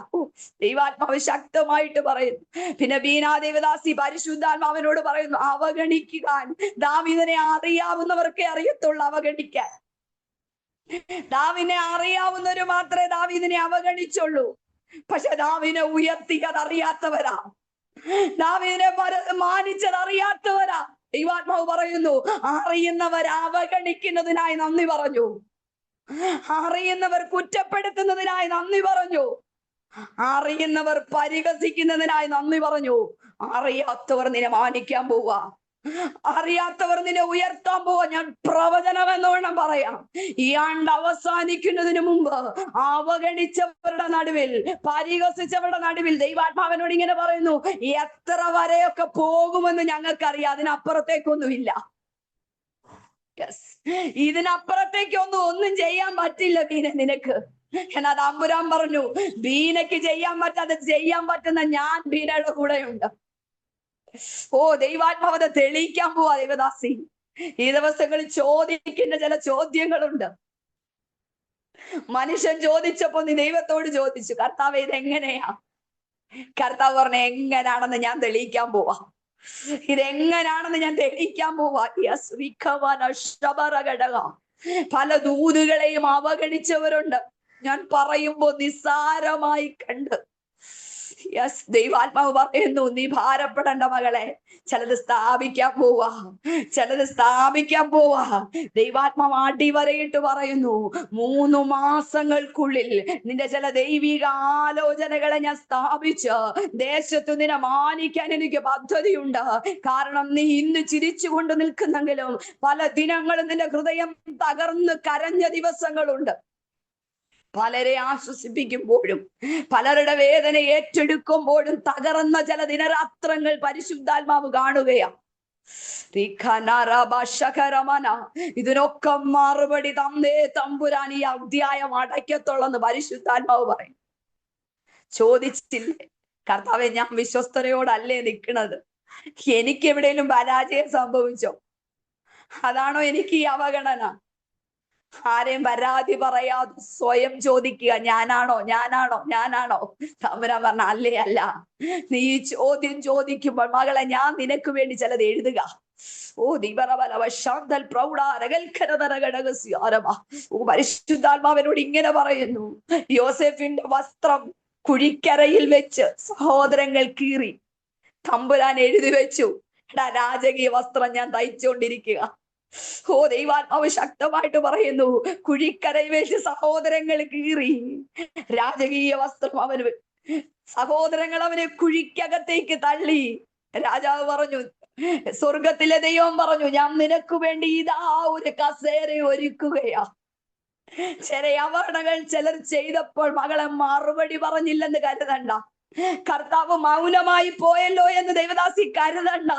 ദൈവാത്മാവ് ശക്തമായിട്ട് പറയുന്നു. പിന്നെ ബീനാ ദേവദാസി പരിശുദ്ധാത്മാവിനോട് പറയുന്നു, അവഗണിക്കാൻ. ദാവീദിനെ അറിയാവുന്നവർക്കേ അറിയത്തുള്ളൂ അവഗണിക്കാൻ. ദാവീദിനെ അറിയാവുന്നവര് മാത്രമേ ദാവീദിനെ അവഗണിച്ചുള്ളൂ. പക്ഷെ ദാവീദിനെ ഉയർത്തിയത് അറിയാത്തവരാ, ദാവീദിനെ മാനിച്ചത് അറിയാത്തവരാ. ദൈവാത്മാവ് പറയുന്നു, അറിയുന്നവർ അവഗണിക്കുന്നതിനായി നന്ദി പറഞ്ഞു, അറിയുന്നവർ കുറ്റപ്പെടുത്തുന്നതിനായി നന്ദി പറഞ്ഞു, അറിയുന്നവർ പരിഹസിക്കുന്നതിനായി നന്ദി പറഞ്ഞു. അറിയാത്തവർ നിന്നെ മാനിക്കാൻ പോവാ, അറിയാത്തവർ നിന്നെ ഉയർത്താൻ പോവാ. ഞാൻ പ്രവചനം എന്ന് വേണം പറയാം. ഈ ആണ്ട് അവസാനിക്കുന്നതിന് മുമ്പ് അവഗണിച്ചവരുടെ നടുവിൽ, പരിഹസിച്ചവരുടെ നടുവിൽ ദൈവാത്മാവിനോട് ഇങ്ങനെ പറയുന്നു, എത്ര വരെയൊക്കെ പോകുമെന്ന് ഞങ്ങൾക്കറിയാം, അതിനപ്പുറത്തേക്കൊന്നുമില്ല. ഒന്നും ചെയ്യാൻ പറ്റില്ല ബീന നിനക്ക്. എന്നാ തമ്പുരാൻ പറഞ്ഞു, ബീനയ്ക്ക് ചെയ്യാൻ പറ്റുന്ന ഞാൻ ബീനയുടെ കൂടെയുണ്ട്. ഓ, ദൈവാത്മാവത്തെ തെളിയിക്കാൻ പോവാ ദൈവദാസി. ഈ ദിവസങ്ങളിൽ ചോദിക്കുന്ന ചില ചോദ്യങ്ങളുണ്ട്. മനുഷ്യൻ ചോദിച്ചപ്പോ നീ ദൈവത്തോട് ചോദിച്ചു, കർത്താവ് ഇതെങ്ങനെയാ? കർത്താവ് പറഞ്ഞ, എങ്ങനാണെന്ന് ഞാൻ തെളിയിക്കാൻ പോവാ, ഇതെങ്ങനാണെന്ന് ഞാൻ തെളിയിക്കാൻ പോവാ. പല ദൂതുകളെയും അവഗണിച്ചവരുണ്ട്, ഞാൻ പറയുമ്പോ നിസ്സാരമായി കണ്ട്. ദൈവാത്മാവ് പറയുന്നു, നീ ഭാരപ്പെടേണ്ട മകളെ, ചിലത് സ്ഥാപിക്കാൻ പോവാ. ദൈവാത്മാവ് അടിവരയിട്ട് പറയുന്നു, 3 മാസങ്ങൾക്കുള്ളിൽ നിന്റെ ചില ദൈവിക ആലോചനകളെ ഞാൻ സ്ഥാപിച്ച് ദേശത്ത് നിന്നെ മാനിക്കാൻ എനിക്ക് പദ്ധതിയുണ്ട്. കാരണം നീ ഇന്ന് ചിരിച്ചുകൊണ്ട് നിൽക്കുന്നെങ്കിലും പല ദിനങ്ങളും നിന്റെ ഹൃദയം തകർന്ന് കരഞ്ഞ ദിവസങ്ങളുണ്ട്. പലരെ ആശ്വസിപ്പിക്കുമ്പോഴും പലരുടെ വേദന ഏറ്റെടുക്കുമ്പോഴും തകർന്ന ചില ദിനരാത്രങ്ങൾ പരിശുദ്ധാത്മാവ് കാണുകയാ. ഇതിനൊക്കെ മറുപടി തന്നേ തമ്പുരാൻ ഈ അധ്യായം അടയ്ക്കത്തുള്ളെന്ന് പരിശുദ്ധാത്മാവ് പറയും. ചോദിച്ചില്ലേ കർത്താവെ, ഞാൻ വിശ്വസ്തയോടല്ലേ നിൽക്കുന്നത്, എനിക്ക് എവിടെയെങ്കിലും പരാജയം സംഭവിച്ചോ? അതാണോ എനിക്ക് ഈ അവഗണന? ആരെയും പരാതി പറയാതെ സ്വയം ചോദിക്കുക, ഞാനാണോ? തമ്പുരാൻ പറഞ്ഞ, അല്ലേ അല്ല. നീ ഈ ചോദ്യം ചോദിക്കുമ്പോൾ മകളെ, ഞാൻ നിനക്ക് വേണ്ടി ചിലത് എഴുതുക. പരിശുദ്ധാത്മാവിനോട് ഇങ്ങനെ പറയുന്നു, യോസേഫിന്റെ വസ്ത്രം കുഴിക്കരയിൽ വെച്ച് സഹോദരങ്ങൾ കീറി തമ്പുരാൻ എഴുതി വെച്ചു, രാജകീയ വസ്ത്രം ഞാൻ തയ്ച്ചുകൊണ്ടിരിക്കുക. ദൈവാത്മാവ് ശക്തമായിട്ട് പറയുന്നു, കുഴിക്കരയിൽ വെച്ച് സഹോദരങ്ങൾ കീറി രാജകീയ വസ്ത്രം സഹോദരങ്ങൾ അവനെ കുഴിക്കകത്തേക്ക് തള്ളി. രാജാവ് പറഞ്ഞു, സ്വർഗത്തിലെ ദൈവം പറഞ്ഞു, ഞാൻ നിനക്ക് വേണ്ടി ഇതാ ഒരു കസേര ഒരുക്കുകയാ. ചില അവഗണനകൾ ചിലർ ചെയ്തപ്പോൾ മകളെ മറുപടി പറഞ്ഞില്ലെന്ന് കരുതണ്ട. കർത്താവ് മൗനമായി പോയല്ലോ എന്ന് ദൈവദാസി കരുതണ്ട.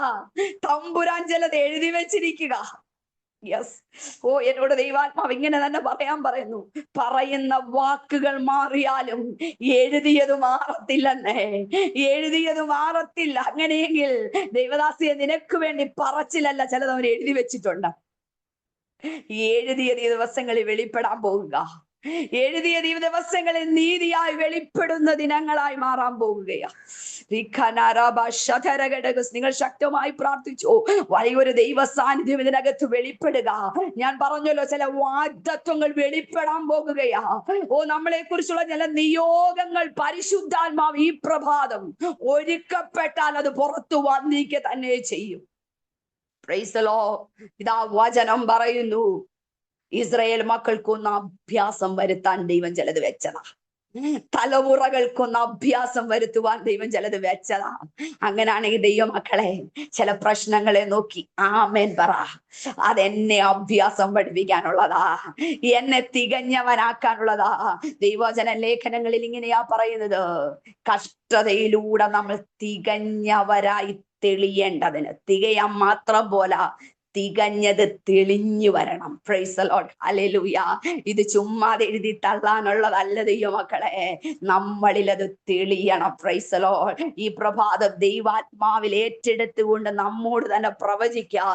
തമ്പുരാൻ ചിലത് എഴുതി വെച്ചിരിക്കുക. എന്നോട് ദൈവാത്മാവ് ഇങ്ങനെ തന്നെ പറയാൻ പറയുന്നു, പറയുന്ന വാക്കുകൾ മാറിയാലും എഴുതിയത് മാറത്തില്ലെന്നേ, എഴുതിയത് മാറത്തില്ല. അങ്ങനെയെങ്കിൽ ദൈവദാസിയെ നിനക്ക് വേണ്ടി പറച്ചിലല്ല, ചിലത് അവൻ എഴുതി വെച്ചിട്ടുണ്ട്. എഴുതിയ ദിവസങ്ങളിൽ വെളിപ്പെടാൻ പോകുക, എഴുതിയ ദിവസങ്ങളിൽ നീതിയായി വെളിപ്പെടുന്ന ദിനങ്ങളായി മാറാൻ പോകുകയാ. നിങ്ങൾ ശക്തമായി പ്രാർത്ഥിച്ചു, വലിയൊരു ദൈവ സാന്നിധ്യം ഇതിനകത്ത് വെളിപ്പെടുക. ഞാൻ പറഞ്ഞല്ലോ, ചില വാഗ്ദത്വങ്ങൾ വെളിപ്പെടാൻ പോകുകയാ. നമ്മളെ കുറിച്ചുള്ള ചില നിയോഗങ്ങൾ പരിശുദ്ധാത്മാവ് ഈ പ്രഭാതം ഒരുക്കപ്പെട്ടാൽ അത് പുറത്തു വന്നിരിക്കുക തന്നെ ചെയ്യും. Price the Lord. ഇതാ വചനം പറയുന്നു, ഇസ്രായേൽ മക്കൾക്കൊന്ന് അഭ്യാസം വരുത്താൻ ദൈവം ചിലത് വെച്ചതാ, തലമുറകൾക്കൊന്ന് അഭ്യാസം വരുത്തുവാൻ ദൈവം ചിലത് വെച്ചതാ. അങ്ങനാണെങ്കിൽ ദൈവമക്കളെ, ചില പ്രശ്നങ്ങളെ നോക്കി ആമേൻ പറ. അതെന്നെ അഭ്യാസം പഠിപ്പിക്കാനുള്ളതാ, എന്നെ തികഞ്ഞവനാക്കാനുള്ളതാ. ദൈവവചന ലേഖനങ്ങളിൽ ഇങ്ങനെയാ പറയുന്നത്, കഷ്ടതയിലൂടെ നമ്മൾ തികഞ്ഞവരായി തെളിയേണ്ടതിന്, തികയാൻ മാത്രം പോലെ തികഞ്ഞത് തെളിഞ്ഞു വരണം. Price the Lord. ഹല്ലേലൂയ. ഇത് ചുമ്മാതെ എഴുതി തള്ളാനുള്ളതല്ല ദൈവമക്കളെ, നമ്മളിൽ അത് തെളിയണം. Price the Lord. ഈ പ്രഭാതം ദൈവാത്മാവിൽ ഏറ്റെടുത്തുകൊണ്ട് നമ്മോട് തന്നെ പ്രവചിക്കുക,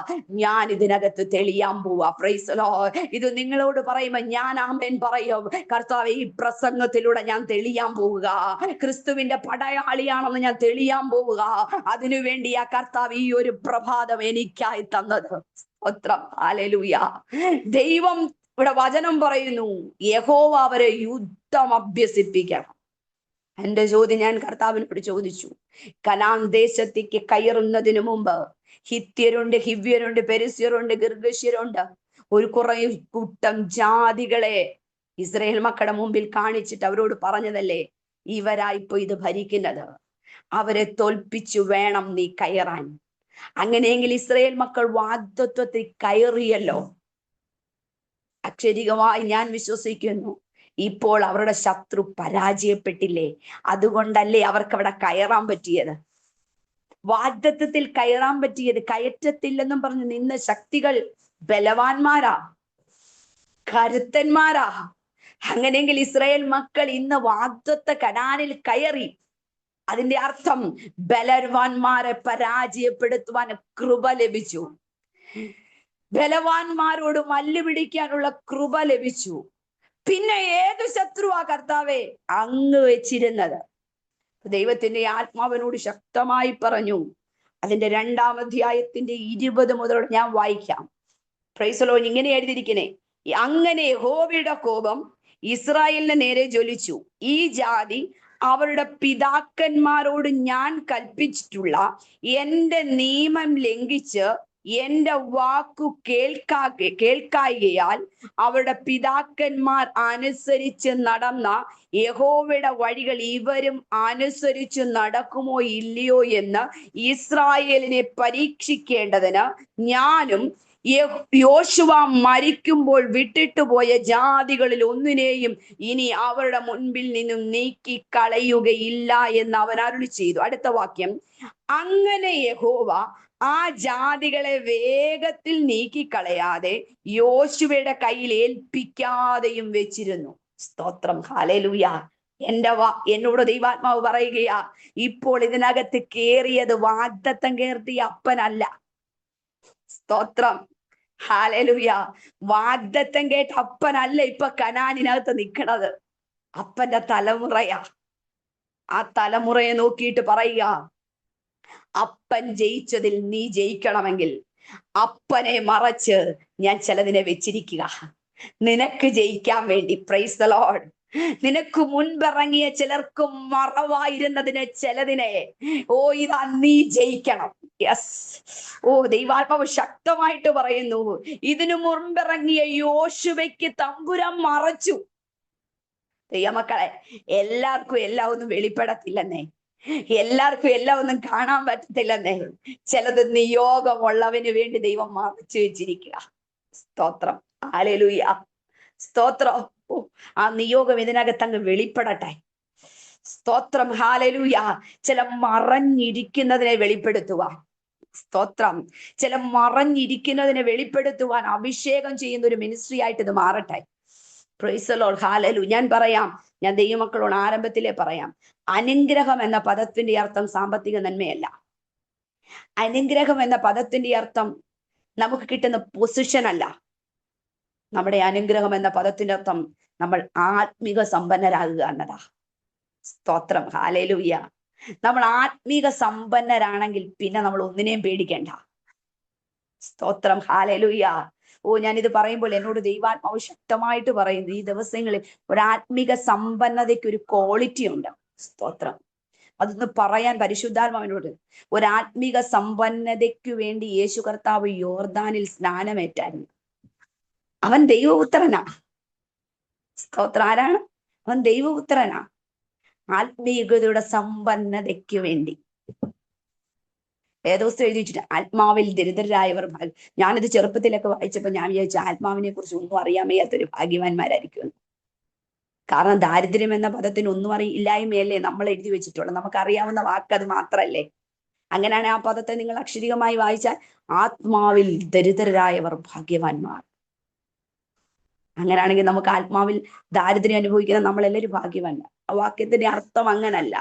ഞാൻ ഇതിനകത്ത് തെളിയാൻ പോവാ. Price the Lord. ഇത് നിങ്ങളോട് പറയുമ്പോൾ ഞാൻ ആമേൻ പറയും, കർത്താവേ, ഈ പ്രസംഗത്തിലൂടെ ഞാൻ തെളിയാൻ പോവുക, ക്രിസ്തുവിന്റെ പടയാളിയാണെന്ന് ഞാൻ തെളിയാൻ പോവുക. അതിനുവേണ്ടി ആ കർത്താവ് ഈ ഒരു പ്രഭാതം എനിക്കായി തന്നത്. ഹല്ലേലൂയ. ദൈവം ഇവിടെ വചനം പറയുന്നു, യഹോവ അവരെ യുദ്ധം അഭ്യസിപ്പിക്കണം. എന്റെ ചോദ്യം ഞാൻ കർത്താവിനോട് ചോദിച്ചു, കനാൻ ദേശത്തേക്ക് കയറുന്നതിന് മുമ്പ് ഹിത്യരുണ്ട്, ഹിവ്യരുണ്ട്, പെരിസ്യരുണ്ട്, ഗിർഗശ്യരുണ്ട്, ഒരു കുറെ കൂട്ടം ജാതികളെ ഇസ്രായേൽ മക്കളുടെ മുമ്പിൽ കാണിച്ചിട്ട് അവരോട് പറഞ്ഞതല്ലേ, ഇവരായിപ്പോ ഇത് ഭരിക്കുന്നത്, അവരെ തോൽപ്പിച്ചു വേണം നീ കയറാൻ. അങ്ങനെയെങ്കിൽ ഇസ്രായേൽ മക്കൾ വാഗ്ദത്വത്തിൽ കയറിയല്ലോ. അക്ഷരികമായി ഞാൻ വിശ്വസിക്കുന്നു, ഇപ്പോൾ അവരുടെ ശത്രു പരാജയപ്പെട്ടില്ലേ? അതുകൊണ്ടല്ലേ അവർക്ക് അവിടെ കയറാൻ പറ്റിയത്, വാഗ്ദത്തത്തിൽ കയറാൻ പറ്റിയത്. കയറ്റത്തില്ലെന്നും പറഞ്ഞ് നിന്ന ശക്തികൾ ബലവാന്മാരാ, കരുത്തന്മാരാ. അങ്ങനെയെങ്കിൽ ഇസ്രായേൽ മക്കൾ ഇന്ന് വാഗ്ദത്ത കനാനിൽ കയറി. അതിന്റെ അർത്ഥം ബലവാന്മാരെ പരാജയപ്പെടുത്തുവാൻ കൃപ ലഭിച്ചു, ബലവാന്മാരോട് മല്ലുപിടിക്കാനുള്ള കൃപ ലഭിച്ചു. പിന്നെ ഏതു ശത്രുവാ കർത്താവെ അങ്ങ് വെച്ചിരുന്നത്? ദൈവത്തിന്റെ ആത്മാവിനോട് ശക്തമായി പറഞ്ഞു. അതിന്റെ 2-ാം അധ്യായത്തിന്റെ 20 മുതൽ ഞാൻ വായിക്കാം. Price the Lord. ഇങ്ങനെ എഴുതിയിരിക്കണേ, അങ്ങനെ യഹോവയുടെ കോപം ഇസ്രായേലിന്റെ നേരെ ജ്വലിച്ചു. ഈ ജാതി അവരുടെ പിതാക്കന്മാരോട് ഞാൻ കൽപ്പിച്ചിട്ടുള്ള എന്റെ നിയമം ലംഘിച്ച് എന്റെ വാക്കു കേൾക്കായികയാൽ അവരുടെ പിതാക്കന്മാർ അനുസരിച്ച് നടന്ന യഹോവയുടെ വഴികൾ ഇവരും അനുസരിച്ച് നടക്കുമോ ഇല്ലയോ എന്ന് ഇസ്രായേലിനെ പരീക്ഷിക്കേണ്ടതിന് ഞാനും യോശുവ മരിക്കുമ്പോൾ വിട്ടിട്ടു പോയ ജാതികളിൽ ഒന്നിനെയും ഇനി അവരുടെ മുൻപിൽ നിന്നും നീക്കി കളയുകയില്ല എന്ന് അവൻ അരുളി ചെയ്തു. അടുത്ത വാക്യം, അങ്ങനെ യഹോവ ആ ജാതികളെ വേഗത്തിൽ നീക്കിക്കളയാതെ യോശുവയുടെ കയ്യിൽ ഏൽപ്പിക്കാതെയും വെച്ചിരുന്നു. സ്തോത്രം, ഹല്ലേലൂയ. എന്നോട് ദൈവാത്മാവ് പറയുകയാ, ഇപ്പോൾ ഇതിനകത്ത് കേറിയത് വാഗ്ദത്തം കേർത്തിയ അപ്പനല്ല. സ്തോത്രം, ഹല്ലേലൂയ. വാഗ്ദത്തം കേട്ട അപ്പനല്ല ഇപ്പൊ കനാനിനകത്ത് നിൽക്കണത്, അപ്പന്റെ തലമുറയാ. ആ തലമുറയെ നോക്കിയിട്ട് പറയുക, അപ്പൻ ജയിച്ചതിൽ നീ ജയിക്കണമെങ്കിൽ അപ്പനെ മറച്ച് ഞാൻ ചിലതിനെ വെച്ചിരിക്കുക നിനക്ക് ജയിക്കാൻ വേണ്ടി. Price the Lord. നിനക്ക് മുൻപിറങ്ങിയ ചിലർക്കും മറവായിരുന്നതിന് ചിലതിനെ ഇതാ നീ ജയിക്കണം. യെസ്. ദൈവാത്മാവ് ശക്തമായിട്ട് പറയുന്നു, ഇതിനു മുൻപിറങ്ങിയ യോശുവയ്ക്ക് തമ്പുരാൻ മറച്ചു. ദൈവമക്കളെ, എല്ലാവർക്കും എല്ലാം ഒന്നും വെളിപ്പെടത്തില്ലെന്നേ, എല്ലാവർക്കും എല്ലാം ഒന്നും കാണാൻ പറ്റത്തില്ലെന്നേ. ചിലത് നിയോഗമുള്ളവന് വേണ്ടി ദൈവം മറച്ചു വെച്ചിരിക്കുക. സ്തോത്രം, ഹല്ലേലൂയ. സ്തോത്രം. ആ നിയോഗം ഇതിനകത്ത് അങ്ങ് വെളിപ്പെടട്ടെ. സ്തോത്രം, ഹല്ലേലൂയ. ചില മറഞ്ഞിരിക്കുന്നതിനെ വെളിപ്പെടുത്തുവാൻ, സ്തോത്രം, ചില മറഞ്ഞിരിക്കുന്നതിനെ വെളിപ്പെടുത്തുവാൻ അഭിഷേകം ചെയ്യുന്ന ഒരു മിനിസ്ട്രി ആയിട്ട് ഇത് മാറട്ടെ. Price the Lord, hallelujah. ഞാൻ പറയാം, ഞാൻ ദൈവമക്കളോട് ആരംഭത്തിലേ പറയാം, അനുഗ്രഹം എന്ന പദത്തിന്റെ അർത്ഥം സാമ്പത്തിക നന്മയല്ല. അനുഗ്രഹം എന്ന പദത്തിന്റെ അർത്ഥം നമുക്ക് കിട്ടുന്ന പൊസിഷൻ അല്ല. നമ്മുടെ അനുഗ്രഹം എന്ന പദത്തിന്റെ അർത്ഥം നമ്മൾ ആത്മീക സമ്പന്നരാകുക എന്നതാ. സ്തോത്രം, ഹല്ലേലൂയ. നമ്മൾ ആത്മീക സമ്പന്നരാണെങ്കിൽ പിന്നെ നമ്മൾ ഒന്നിനെയും പേടിക്കേണ്ട. സ്തോത്രം, ഹല്ലേലൂയ. ഞാനിത് പറയുമ്പോൾ എന്നോട് ദൈവാത്മാവ് ശക്തമായിട്ട് പറയുന്നു, ഈ ദിവസങ്ങളിൽ ഒരു ആത്മീക സമ്പന്നതയ്ക്ക് ഒരു ക്വാളിറ്റി ഉണ്ട്. സ്തോത്രം. അതൊന്ന് പറയാൻ പരിശുദ്ധാത്മാവിനോട്. ഒരു ആത്മീക സമ്പന്നതയ്ക്ക് വേണ്ടി യേശു കർത്താവ് യോർദാനിൽ സ്നാനമേറ്റായിരുന്നു. അവൻ ദൈവപുത്രനാ. സ്തോത്രം. ആരാണ് അവൻ? ദൈവപുത്രനാ. ആത്മീയതയുടെ സമ്പന്നതയ്ക്ക് വേണ്ടി വേദോസ്തം എഴുതി വെച്ചിട്ട് ആത്മാവിൽ ദരിദ്രരായവർ. ഞാനിത് ചെറുപ്പത്തിലൊക്കെ വായിച്ചപ്പോ ഞാൻ വിചാരിച്ചു ആത്മാവിനെ കുറിച്ച് ഒന്നും അറിയാൻ വയ്യാത്തൊരു ഭാഗ്യവാന്മാരായിരിക്കും. കാരണം ദാരിദ്ര്യം എന്ന പദത്തിന് ഒന്നും ഇല്ലായ്മയല്ലേ നമ്മൾ എഴുതി വെച്ചിട്ടുള്ളത്. നമുക്കറിയാവുന്ന വാക്കത് മാത്രല്ലേ. അങ്ങനെയാണ് ആ പദത്തെ നിങ്ങൾ അക്ഷരികമായി വായിച്ചാൽ ആത്മാവിൽ ദരിദ്രരായവർ ഭാഗ്യവാന്മാർ. അങ്ങനെയാണെങ്കിൽ നമുക്ക് ആത്മാവിൽ ദാരിദ്ര്യം അനുഭവിക്കുന്ന നമ്മളെല്ലാവരും ഭാഗ്യവാന്മാർ. ആ വാക്യത്തിന്റെ അർത്ഥം അങ്ങനല്ല.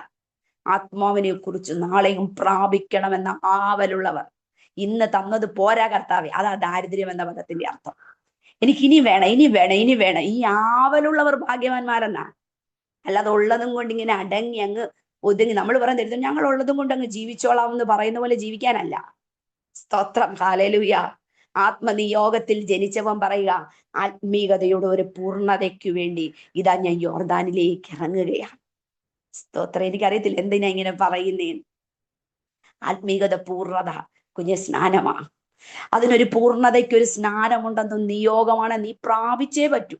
ആത്മാവിനെ കുറിച്ച് നാളെയും പ്രാപിക്കണമെന്ന ആവലുള്ളവർ. ഇന്ന് തന്നത് പോരാ കർത്താവേ, അതാ ദാരിദ്ര്യം എന്ന പദത്തിന്റെ അർത്ഥം. എനിക്ക് ഇനി വേണം, ഇനി വേണം, ഇനി വേണം. ഈ ആവലുള്ളവർ ഭാഗ്യവാന്മാരെന്നാ. അല്ലാതെ ഉള്ളതും കൊണ്ട് ഇങ്ങനെ അടങ്ങി അങ്ങ് ഒതുങ്ങി നമ്മൾ പറയുന്നത് ഞങ്ങൾ ഉള്ളതും കൊണ്ട് അങ്ങ് ജീവിച്ചോളാം എന്ന് പറയുന്ന പോലെ ജീവിക്കാനല്ല. സ്തോത്രം, ഹല്ലേലൂയ. ആത്മനിയോഗത്തിൽ ജനിച്ചവൻ പറയുക, ആത്മീകതയുടെ ഒരു പൂർണ്ണതയ്ക്കു വേണ്ടി ഇതാ ഞാൻ യോർദാനിലേക്ക് ഇറങ്ങുകയാണ്. സ്തോത്രം. എനിക്കറിയത്തില്ല എന്തിനാ ഇങ്ങനെ പറയുന്നേ. ആത്മീകത പൂർണ്ണത കുഞ്ഞ് സ്നാനമാണ്. അതിനൊരു പൂർണ്ണതയ്ക്കൊരു സ്നാനമുണ്ടെന്ന് നിയോഗമാണ്. നീ പ്രാപിച്ചേ പറ്റൂ.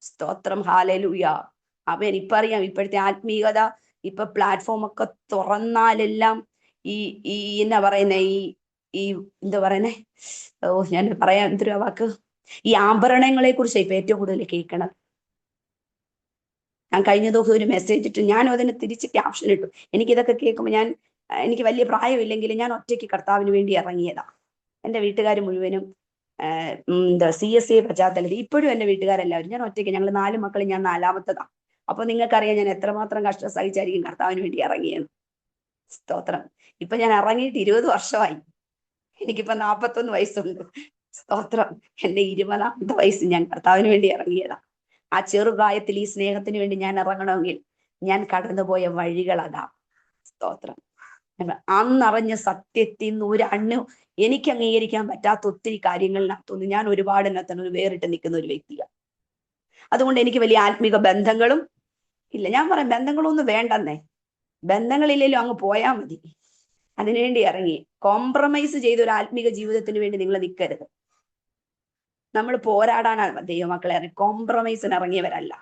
സ്തോത്രം. ഹാലേലൂയ. അവൻ ഇപ്പൊ അറിയാം ഇപ്പോഴത്തെ ആത്മീകത. ഇപ്പൊ പ്ലാറ്റ്ഫോം ഒക്കെ തുറന്നാലെല്ലാം ഈ ഈ എന്നാ പറയുന്നേ, ഈ എന്താ പറയുന്നേ, ഞാൻ പറയാൻ എന്തൊരു വാക്ക്, ഈ ആഭരണങ്ങളെ കുറിച്ച് ഇപ്പൊ ഏറ്റവും കൂടുതൽ കേൾക്കണം. ഞാൻ കഴിഞ്ഞ ദിവസം ഒരു മെസ്സേജ് ഇട്ടു, ഞാനും അതിന് തിരിച്ച് ക്യാപ്ഷൻ ഇട്ടു. എനിക്കിതൊക്കെ കേൾക്കുമ്പോൾ എനിക്ക് വലിയ പ്രായമില്ലെങ്കിലും ഞാൻ ഒറ്റയ്ക്ക് കർത്താവിന് വേണ്ടി ഇറങ്ങിയതാ. എൻ്റെ വീട്ടുകാർ മുഴുവനും CSA പശ്ചാത്തലത്തിൽ ഇപ്പോഴും എൻ്റെ വീട്ടുകാരെല്ലാവരും. ഞാൻ ഒറ്റയ്ക്ക്, ഞങ്ങൾ 4 മക്കളും, ഞാൻ 4ാമത്തതാ. അപ്പൊ നിങ്ങൾക്കറിയാം ഞാൻ എത്രമാത്രം കഷ്ടം സഹിച്ചായിരിക്കും കർത്താവിന് വേണ്ടി ഇറങ്ങിയെന്ന്. സ്തോത്രം. ഇപ്പൊ ഞാൻ ഇറങ്ങിയിട്ട് 20 വർഷമായി. എനിക്കിപ്പോ 41 വയസ്സുണ്ട്. സ്തോത്രം. എൻ്റെ 20ാമത്തെ വയസ്സ് ഞാൻ കർത്താവിന് വേണ്ടി ഇറങ്ങിയതാ. ആ ചെറുപ്രായത്തിൽ ഈ സ്നേഹത്തിന് വേണ്ടി ഞാൻ ഇറങ്ങണമെങ്കിൽ ഞാൻ കടന്നുപോയ വഴികൾ അതാ. സ്തോത്രം. അന്നറിഞ്ഞ സത്യത്തിൽ നിന്ന് ഒരു എനിക്ക് അംഗീകരിക്കാൻ പറ്റാത്ത ഒത്തിരി കാര്യങ്ങളിനകത്തൊന്നും ഞാൻ ഒരുപാടിനകത്തൊന്നും വേറിട്ട് നിൽക്കുന്ന ഒരു വ്യക്തിയാണ്. അതുകൊണ്ട് എനിക്ക് വലിയ ആത്മീക ബന്ധങ്ങളും ഇല്ല. ഞാൻ പറയാം, ബന്ധങ്ങളൊന്നും വേണ്ടെന്നേ. ബന്ധങ്ങളില്ലെങ്കിലും അങ്ങ് പോയാൽ മതി. അതിനുവേണ്ടി ഇറങ്ങി കോംപ്രമൈസ് ചെയ്ത ഒരു ആത്മീക ജീവിതത്തിന് വേണ്ടി നിങ്ങൾ നിൽക്കരുത്. നമ്മൾ പോരാടാനാണ് ദൈവമക്കളെ ഇറങ്ങി, കോംപ്രമൈസിന് ഇറങ്ങിയവരല്ല.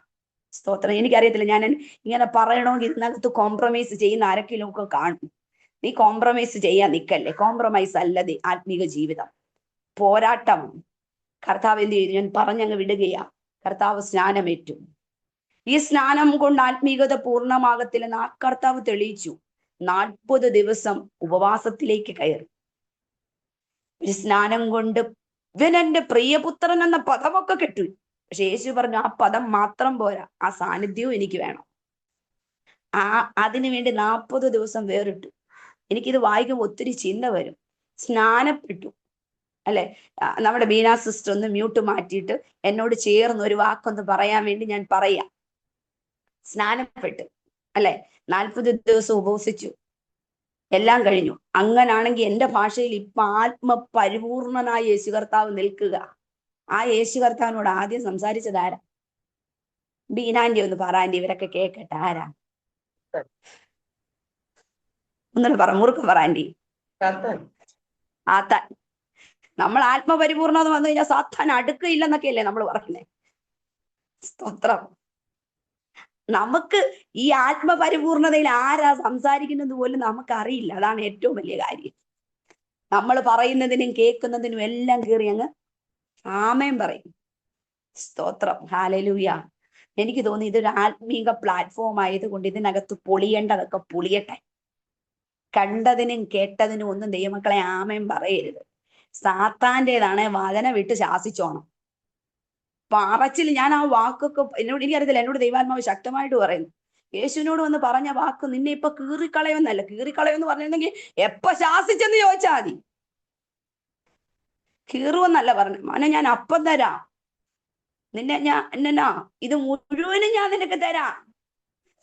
സ്തോത്രം. എനിക്കറിയത്തില്ല, ഞാൻ ഇങ്ങനെ പറയണമെങ്കിൽ ഇതിനകത്ത് കോംപ്രമൈസ് ചെയ്യുന്ന ആരെങ്കിലും ഒക്കെ കാണും. നീ കോംപ്രമൈസ് ചെയ്യാൻ നിൽക്കല്ലേ. കോംപ്രമൈസ് അല്ലത് ആത്മീക ജീവിതം, പോരാട്ടം. കർത്താവ് എന്ത് ചെയ്തു? ഞാൻ പറഞ്ഞങ്ങ് വിടുകയാ. കർത്താവ് സ്നാനമേറ്റു. ഈ സ്നാനം കൊണ്ട് ആത്മീകത പൂർണ്ണമാകത്തില്ലെന്ന് ആ കർത്താവ് തെളിയിച്ചു. 40 ദിവസം ഉപവാസത്തിലേക്ക് കയറി. ഒരു സ്നാനം കൊണ്ട് ഇവൻ എൻ്റെ പ്രിയപുത്രൻ എന്ന പദമൊക്കെ കിട്ടു. പക്ഷെ യേശു പറഞ്ഞു, ആ പദം മാത്രം പോരാ, ആ സാന്നിധ്യവും എനിക്ക് വേണം. അതിനു വേണ്ടി 40 ദിവസം വേറിട്ടു. എനിക്കിത് വായിക്കുമ്പോൾ ഒത്തിരി ചിന്ത വരും. സ്നാനപ്പെട്ടു അല്ലെ. നമ്മുടെ ബീന സിസ്റ്റർ ഒന്ന് മ്യൂട്ട് മാറ്റിയിട്ട് എന്നോട് ചേർന്ന് ഒരു വാക്കൊന്ന് പറയാൻ വേണ്ടി ഞാൻ പറയാം. സ്നാനപ്പെട്ടു അല്ലെ, 40 ദിവസം ഉപവസിച്ചു, എല്ലാം കഴിഞ്ഞു. അങ്ങനാണെങ്കിൽ എൻ്റെ ഭാഷയിൽ ഇപ്പൊ ആത്മപരിപൂർണനായ യേശു കർത്താവ് നിൽക്കുക. ആ യേശു കർത്താവിനോട് ആദ്യം സംസാരിച്ചത് ആരാ? ബീനാന്റെ ഒന്ന് പറ ആന്റി, ഇവരൊക്കെ കേക്കട്ടെ. ആരാ? ഒന്നും പറ, മുറുക്കം പറ ആന്റി. സാത്താൻ. നമ്മൾ ആത്മപരിപൂർണത വന്നു കഴിഞ്ഞാൽ സാത്താൻ അടുക്കയില്ലെന്നൊക്കെയല്ലേ നമ്മൾ പറയുന്നേ. സ്തോത്രം. നമുക്ക് ഈ ആത്മപരിപൂർണതയിൽ ആരാ സംസാരിക്കുന്നത് പോലും നമുക്കറിയില്ല. അതാണ് ഏറ്റവും വലിയ കാര്യം. നമ്മൾ പറയുന്നതിനും കേൾക്കുന്നതിനും എല്ലാം കയറി അങ്ങ് ആമേൻ പറയും. സ്തോത്രം. ഹല്ലേലൂയ. എനിക്ക് തോന്നി ഇതൊരു ആത്മീക പ്ലാറ്റ്ഫോം ആയതുകൊണ്ട് ഇതിനകത്ത് പൊളിയേണ്ടതൊക്കെ പൊളിയട്ടെ. കണ്ടതിനും കേട്ടതിനും ഒന്നും ദൈവമക്കളെ ആമേൻ പറയരുത്. സാത്താൻ്റെതാണ് വചനം വിട്ട് ശാസിച്ചോണം. പറച്ചിൽ, ഞാൻ ആ വാക്കൊക്കെ എനിക്കറിയത്തില്ല, എന്നോട് ദൈവാത്മാവ് ശക്തമായിട്ട് പറയുന്നു. യേശുവിനോട് വന്ന് പറഞ്ഞ വാക്ക് നിന്നെ ഇപ്പൊ കീറിക്കളയുന്നല്ല. കീറിക്കളയെന്ന് പറഞ്ഞിരുന്നെങ്കിൽ എപ്പോ ശാസിച്ചെന്ന് ചോദിച്ചാൽ മതി. കീറുവെന്നല്ല പറഞ്ഞു. മോനെ ഞാൻ അപ്പം തരാം, എന്നാ ഇത് മുഴുവനും ഞാൻ നിനക്ക് തരാം,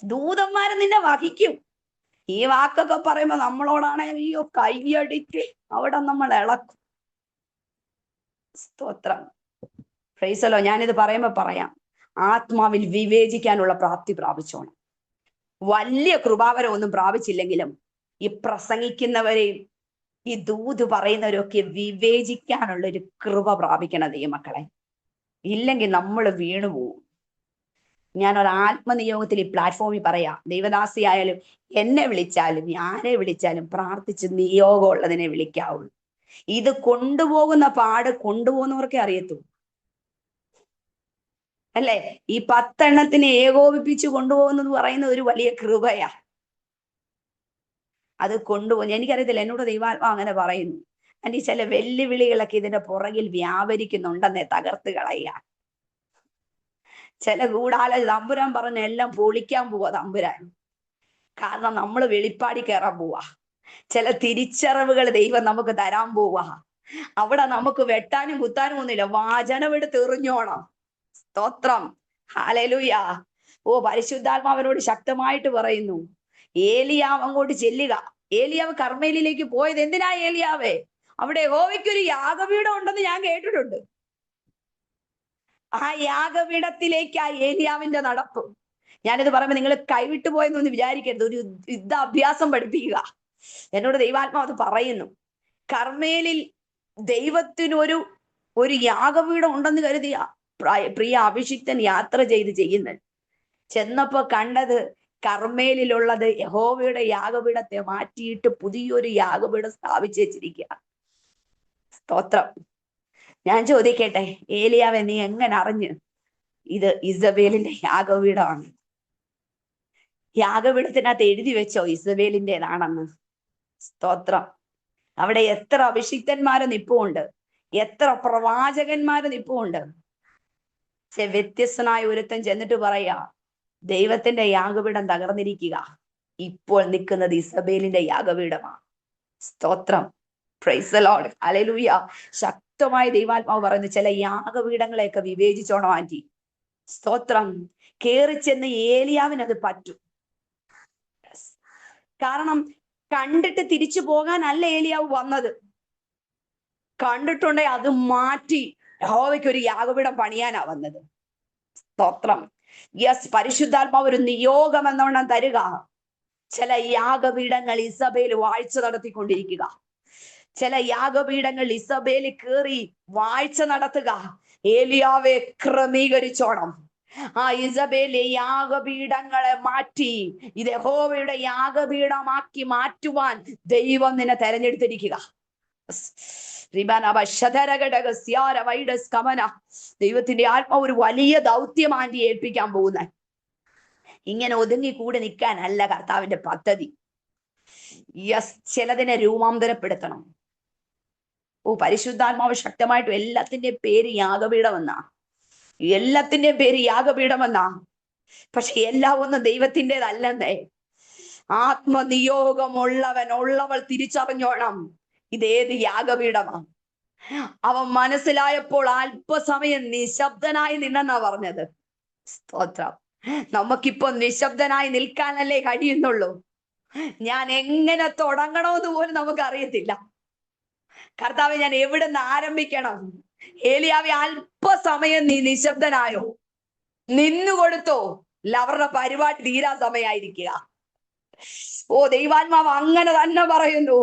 ദൂതന്മാരെ നിന്നെ വഹിക്കും. ഈ വാക്കൊക്കെ പറയുമ്പോ നമ്മളോടാണെങ്കിൽ അയ്യോ കൈയടിക്ക് അവിടെ നമ്മൾ ഇളക്കും. സ്തോത്രം. പ്രൈസലോ. ഞാനിത് പറയുമ്പോ പറയാം, ആത്മാവിൽ വിവേചിക്കാനുള്ള പ്രാപ്തി പ്രാപിച്ചോണം. വലിയ കൃപാവരം ഒന്നും പ്രാപിച്ചില്ലെങ്കിലും ഈ പ്രസംഗിക്കുന്നവരെയും ഈ ദൂത് പറയുന്നവരൊക്കെ വിവേചിക്കാനുള്ള ഒരു കൃപ പ്രാപിക്കണം ദൈവമക്കളെ. ഇല്ലെങ്കിൽ നമ്മൾ വീണുപോകും. ഞാൻ ഒരു ആത്മനിയോഗത്തിൽ ഈ പ്ലാറ്റ്ഫോമിൽ പറയാം, ദൈവദാസിയായാലും എന്നെ വിളിച്ചാലും ആരെ വിളിച്ചാലും പ്രാർത്ഥിച്ച് നിയോഗം ഉള്ളതിനെ വിളിക്കാവുള്ളൂ. ഇത് കൊണ്ടുപോകുന്ന പാട് കൊണ്ടുപോകുന്നവർക്കേ അറിയത്തുള്ളൂ അല്ലെ. ഈ 10 എണ്ണത്തിനെ ഏകോപിപ്പിച്ച് കൊണ്ടുപോകുന്നത് പറയുന്നത് ഒരു വലിയ കൃപയാ. അത് കൊണ്ടുപോകും. എനിക്കറിയത്തില്ല, എന്നോട് ദൈവാത്മാ അങ്ങനെ പറയുന്നു. ഈ ചില വെല്ലുവിളികളൊക്കെ ഇതിന്റെ പുറകിൽ വ്യാപരിക്കുന്നുണ്ടെന്നേ, തകർത്ത് കളയുക. ചില ഗൂഢാല തമ്പുരാൻ പറഞ്ഞ എല്ലാം പൊളിക്കാൻ പോവാ തമ്പുരാൻ. കാരണം നമ്മൾ വെളിപ്പാടി കയറാൻ പോവാ. ചില തിരിച്ചറിവുകൾ ദൈവം നമുക്ക് തരാൻ പോവാ. അവിടെ നമുക്ക് വെട്ടാനും കുത്താനും ഒന്നുമില്ല, വാചനം എടുത്ത് എറിഞ്ഞോണം. സ്തോത്രം. ഹല്ലേലൂയ. പരിശുദ്ധാത്മാവിനോട് ശക്തമായിട്ട് പറയുന്നു, ഏലിയാവ് അങ്ങോട്ട് ചെല്ലുക. ഏലിയാവ് കർമ്മേലിലേക്ക് പോയത് എന്തിനാ? ഏലിയാവേ അവിടെ യഹോവയ്ക്കൊരു യാഗപീഠം ഉണ്ടെന്ന് ഞാൻ കേട്ടിട്ടുണ്ട്. ആ യാഗപീഠത്തിലേക്കാ ഏലിയാവിന്റെ നടപ്പ്. ഞാനിത് പറയുമ്പോൾ നിങ്ങൾ കൈവിട്ടു പോയെന്നൊന്ന് വിചാരിക്കരുത്. ഒരു യുദ്ധാഭ്യാസം പഠിപ്പിക്കുക. എന്നോട് ദൈവാത്മാവ് അത് പറയുന്നു. കർമ്മേലിൽ ദൈവത്തിനൊരു ഒരു യാഗപീഠം ഉണ്ടെന്ന് കരുതിയ പ്രിയ അഭിഷിക്തൻ യാത്ര ചെയ്യുന്നത്. ചെന്നപ്പോ കണ്ടത് കർമ്മേലിലുള്ളത് യഹോവയുടെ യാഗപീഠത്തെ മാറ്റിയിട്ട് പുതിയൊരു യാഗപീഠം സ്ഥാപിച്ചു വെച്ചിരിക്കുക. സ്തോത്രം. ഞാൻ ചോദിക്കട്ടെ, ഏലിയാവെ നീ എങ്ങനെ അറിഞ്ഞ് ഇത് ഇസബേലിന്റെ യാഗപീഠമാണ്? യാഗപീഠത്തിനകത്ത് എഴുതി വെച്ചോ ഇസബേലിൻ്റെതാണെന്ന്? സ്തോത്രം. അവിടെ എത്ര അഭിഷിക്തന്മാര് നിപ്പുണ്ട്, എത്ര പ്രവാചകന്മാര് നിപ്പുണ്ട്. വ്യത്യസ്തനായ ഒരുത്തൻ ചെന്നിട്ട് പറയാ, ദൈവത്തിന്റെ യാഗപീഠം തകർന്നിരിക്കുക, ഇപ്പോൾ നിൽക്കുന്നത് ഇസബേലിന്റെ യാഗപീഠമാണ്. സ്തോത്രം. Price the Lord. ഹല്ലേലൂയ. ശക്തമായ ദൈവാത്മാവ് പറയുന്നു, ചില യാഗപീഠങ്ങളെയൊക്കെ വിവേചിച്ചോണം ആന്റി. സ്തോത്രം. കേറി ചെന്ന് ഏലിയാവിനത് പറ്റും. കാരണം കണ്ടിട്ട് തിരിച്ചു പോകാനല്ല ഏലിയാവ് വന്നത്. കണ്ടിട്ടുണ്ടെ അത് മാറ്റി യഹോവയ്ക്ക് ഒരു യാഗപീഠം പണിയാനാ വന്നത്. സ്തോത്രം. യെസ്, പരിശുദ്ധാത്മാവ് ഒരു നിയോഗം എന്നോണം തരുക. ചില യാഗപീഠങ്ങൾ ഇസബേൽ വാഴ്ച നടത്തിക്കൊണ്ടിരിക്കുക. ചില യാഗപീഠങ്ങൾ ഇസബേൽ കേറി വാഴ്ച നടത്തുക. ഏലിയാവെ ക്രമീകരിച്ചോണം. ആ ഇസബേലെ യാഗപീഠങ്ങളെ മാറ്റി ഇത് യഹോവയുടെ യാഗപീഠമാക്കി മാറ്റുവാൻ ദൈവം നിന്നെ തെരഞ്ഞെടുത്തിരിക്കുക. ദൈവത്തിന്റെ ആത്മാവ് ഒരു വലിയ ദൗത്യം ആന്റി ഏൽപ്പിക്കാൻ പോകുന്ന. ഇങ്ങനെ ഒതുങ്ങി കൂടി നിൽക്കാനല്ല കർത്താവിന്റെ പദ്ധതി. യെസ്, ചിലതിനെ രൂപാന്തരപ്പെടുത്തണം. പരിശുദ്ധാത്മാവ് ശക്തമായിട്ടും എല്ലാത്തിന്റെയും പേര് യാഗപീഠമെന്നാ, എല്ലാത്തിന്റെയും പേര് യാഗപീഠമെന്നാ. പക്ഷെ എല്ലാം ഒന്നും ദൈവത്തിൻ്റെതല്ലെന്നേ. ഉള്ളവൾ തിരിച്ചറിഞ്ഞോണം ഇതേത് യാഗപീഠമാ. അവൻ മനസ്സിലായപ്പോൾ അല്പസമയം നിശബ്ദനായി നിന്നെന്നാ പറഞ്ഞത്. സ്തോത്രം. നമുക്കിപ്പോ നിശബ്ദനായി നിൽക്കാനല്ലേ കഴിയുന്നുള്ളൂ. ഞാൻ എങ്ങനെ തുടങ്ങണമെന്ന് പോലും നമുക്ക് അറിയത്തില്ല. കർത്താവ്, ഞാൻ എവിടെ നിന്ന് ആരംഭിക്കണം? ഏലിയാവെ, അല്പസമയം നീ നിശബ്ദനായോ? നിന്നുകൊടുത്തോ? അവരുടെ പരിപാടി തീരാൻ സമയമായിരിക്കുക. ദൈവാത്മാവ് അങ്ങനെ തന്നെ പറയുന്നു.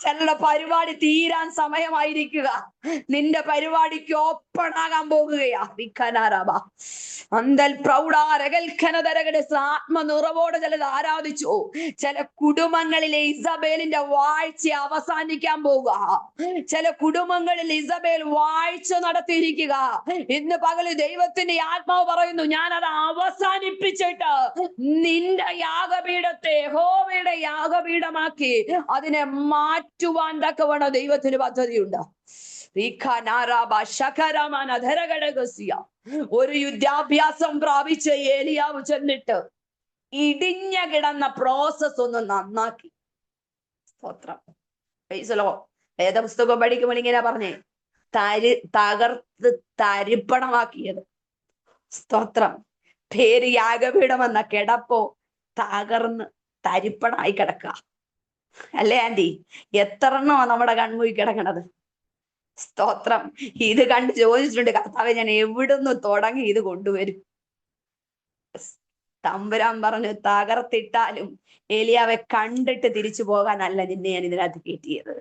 ചിലരുടെ പരിപാടി തീരാൻ സമയമായിരിക്കുക. നിന്റെ പരിപാടിക്ക് ഓപ്പണാകാൻ പോകുകയാ. ആത്മനിറവോടെ ചിലത് ആരാധിച്ചു. ചില കുടുംബങ്ങളിലെ ഇസബേലിന്റെ വാഴ്ച അവസാനിക്കാൻ പോവുക. ചില കുടുംബങ്ങളിൽ ഇസബേൽ വാഴ്ച നടത്തിയിരിക്കുക. ഇന്ന് പകല് ദൈവത്തിന്റെ ആത്മാവ് പറയുന്നു, ഞാനത് അവസാനിപ്പിച്ചിട്ട് നിന്റെ യാഗപീഠത്തെ യഹോവയുടെ യാഗപീഠമാക്കി അതിനെ മാറ്റുവാൻ തക്കവണ്ണം ദൈവത്തിന് പദ്ധതിയുണ്ട്. ഒരു യുദ്ധാഭ്യാസം പ്രാപിച്ച ഏലിയാവ് ചെന്നിട്ട് ഇടിഞ്ഞ കിടന്ന പ്രോസസ് ഒന്ന് നന്നാക്കി. സ്തോത്രം. വേദപുസ്തകം പഠിക്കുമ്പോൾ ഇങ്ങനെ പറഞ്ഞേ, തകർത്ത് തരിപ്പണമാക്കിയത്. സ്തോത്രം. പേര് യാഗപീഠമെന്ന കിടപ്പോ തകർന്ന് തരിപ്പണായി കിടക്കുക അല്ലേ ആന്റി? എത്ര എണ്ണമാണ് നമ്മുടെ കൺമുഖി കിടക്കണത്. സ്തോത്രം. ഇത് കണ്ട് ചോദിച്ചിട്ടുണ്ട്, കർത്താവെ, ഞാൻ എവിടുന്ന് തുടങ്ങി ഇത് കൊണ്ടുവരും? തമ്പുരാൻ പറഞ്ഞു, തകർത്തിട്ടാലും ഏലിയാവെ കണ്ടിട്ട് തിരിച്ചു പോകാനല്ല നിന്നെ ഞാൻ ഇതിനകത്ത് കയറ്റിയത്.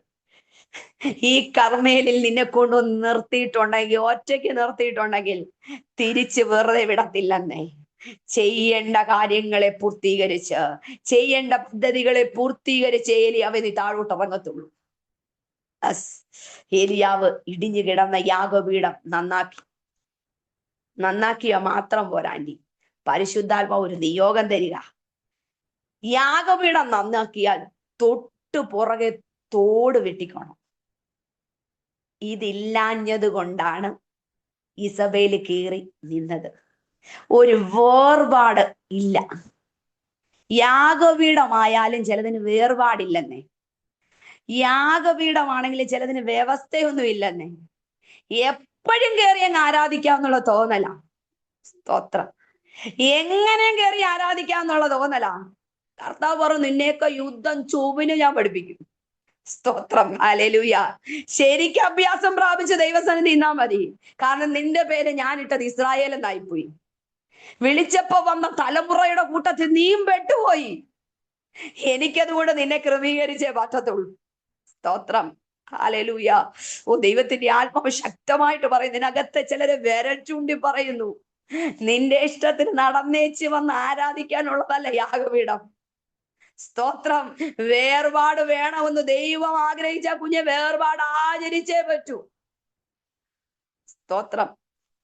ഈ കർമ്മേലിൽ നിന്നെ കൊണ്ടുവന്ന് നിർത്തിയിട്ടുണ്ടെങ്കിൽ, ഒറ്റയ്ക്ക് നിർത്തിയിട്ടുണ്ടെങ്കിൽ തിരിച്ച് വെറുതെ വിടത്തില്ലെന്നേ. ചെയ്യേണ്ട കാര്യങ്ങളെ പൂർത്തീകരിച്ച്, ചെയ്യേണ്ട പദ്ധതികളെ പൂർത്തീകരിച്ച് ഏലിയാവ് നീ താഴോട്ട് ഇറങ്ങത്തുള്ളൂ. ഏലിയാവ് ഇടിഞ്ഞു കിടന്ന യാഗപീഠം നന്നാക്കിയ മാത്രം പോരാണ്ടി, പരിശുദ്ധാത്മാവ് ഒരു നിയോഗം തരിക. യാഗപീഠം നന്നാക്കിയാൽ തൊട്ടു പുറകെ തോട് വെട്ടിക്കണം. ഇതില്ലാഞ്ഞത് കൊണ്ടാണ് ഇസബേൽ കീറി നിന്നത്. ഒരു വേർപാട് ഇല്ല. യാഗപീഠമായാലും ചിലതിന് വേർപാടില്ലെന്നേ. യാഗപീഠമാണെങ്കിൽ ചിലതിന് വ്യവസ്ഥയൊന്നും ഇല്ലെന്നേ. എപ്പോഴും കയറി അങ്ങ് ആരാധിക്കാന്നുള്ള തോന്നല. സ്തോത്രം. എങ്ങനെ കയറി ആരാധിക്കാന്നുള്ള തോന്നല. കർത്താവ് പറഞ്ഞു, നിന്നെയൊക്കെ യുദ്ധം ചൂവിന് ഞാൻ പഠിപ്പിക്കും. സ്തോത്രം. ഹല്ലേലൂയ. ശരിക്കും അഭ്യാസം പ്രാപിച്ച് ദൈവസന്നിധി നിന്നാ മതി. കാരണം നിന്റെ പേര് ഞാനിട്ടത് ഇസ്രായേൽ എന്നായിപ്പോയി. വിളിച്ചപ്പോ വന്ന തലമുറയുടെ കൂട്ടത്തിൽ നീയും പെട്ടുപോയി. എനിക്കതുകൊണ്ട് നിന്നെ ക്രമീകരിച്ചേ പറ്റത്തുള്ളൂ. സ്തോത്രം. ഹല്ലേലൂയ. ഓ, ദൈവത്തിന്റെ ആത്മാവ് ശക്തമായിട്ട് പറയും. ഇതിനകത്ത് ചിലര് വിരൽ ചൂണ്ടി പറയുന്നു, നിന്റെ ഇഷ്ടത്തിന് നടന്നേച്ച് വന്ന് ആരാധിക്കാനുള്ളതല്ല യാഗപീഠം. സ്തോത്രം. വേർപാട് വേണമെന്ന് ദൈവം ആഗ്രഹിച്ച കുഞ്ഞെ വേർപാട് ആചരിച്ചേ പറ്റൂ. സ്തോത്രം.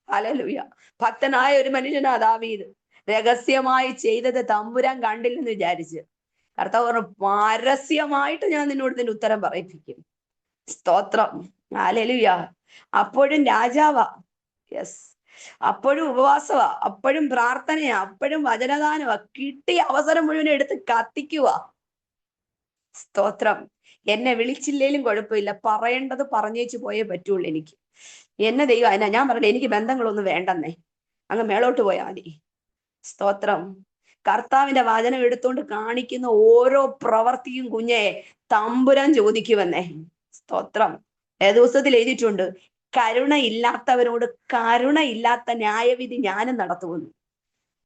ഹല്ലേലൂയ. ഭക്തനായ ഒരു മനുഷ്യനാ ദാവീദ്. രഹസ്യമായി ചെയ്തത് തമ്പുരാൻ കണ്ടില്ലെന്ന് വിചാരിച്ച് കർത്താവ് പറഞ്ഞു, പരസ്യമായിട്ട് ഞാൻ നിന്നോട് ഇതിന് ഉത്തരം പറയിപ്പിക്കും. സ്തോത്രം. ഹല്ലേലൂയ. അപ്പോഴും രാജാവാ. യെസ്. അപ്പോഴും ഉപവാസമാ, അപ്പോഴും പ്രാർത്ഥനയാ, അപ്പോഴും വചനദാനമാ. കിട്ടിയ അവസരം മുഴുവൻ എടുത്ത് കത്തിക്കുക. സ്തോത്രം. എന്നെ വിളിച്ചില്ലേലും കുഴപ്പമില്ല, പറയേണ്ടത് പറഞ്ഞേച്ചു പോയേ പറ്റുള്ളൂ. എനിക്ക് എന്നെ ദൈവം അതിനാ ഞാൻ പറഞ്ഞത്, എനിക്ക് ബന്ധങ്ങളൊന്നും വേണ്ടെന്നേ, അങ്ങ് മേളോട്ട് പോയാൽ മതി. സ്തോത്രം. കർത്താവിന്റെ വചനം എടുത്തുകൊണ്ട് കാണിക്കുന്ന ഓരോ പ്രവർത്തിയും കുഞ്ഞെ തമ്പുരാൻ ചോദിക്കുമെന്നേ. സ്തോത്രം. ദിവസത്തിൽ എഴുതിയിട്ടുണ്ട്, കരുണയില്ലാത്തവരോട് കരുണയില്ലാത്ത ന്യായവിധി ഞാനും നടത്തുമെന്ന്.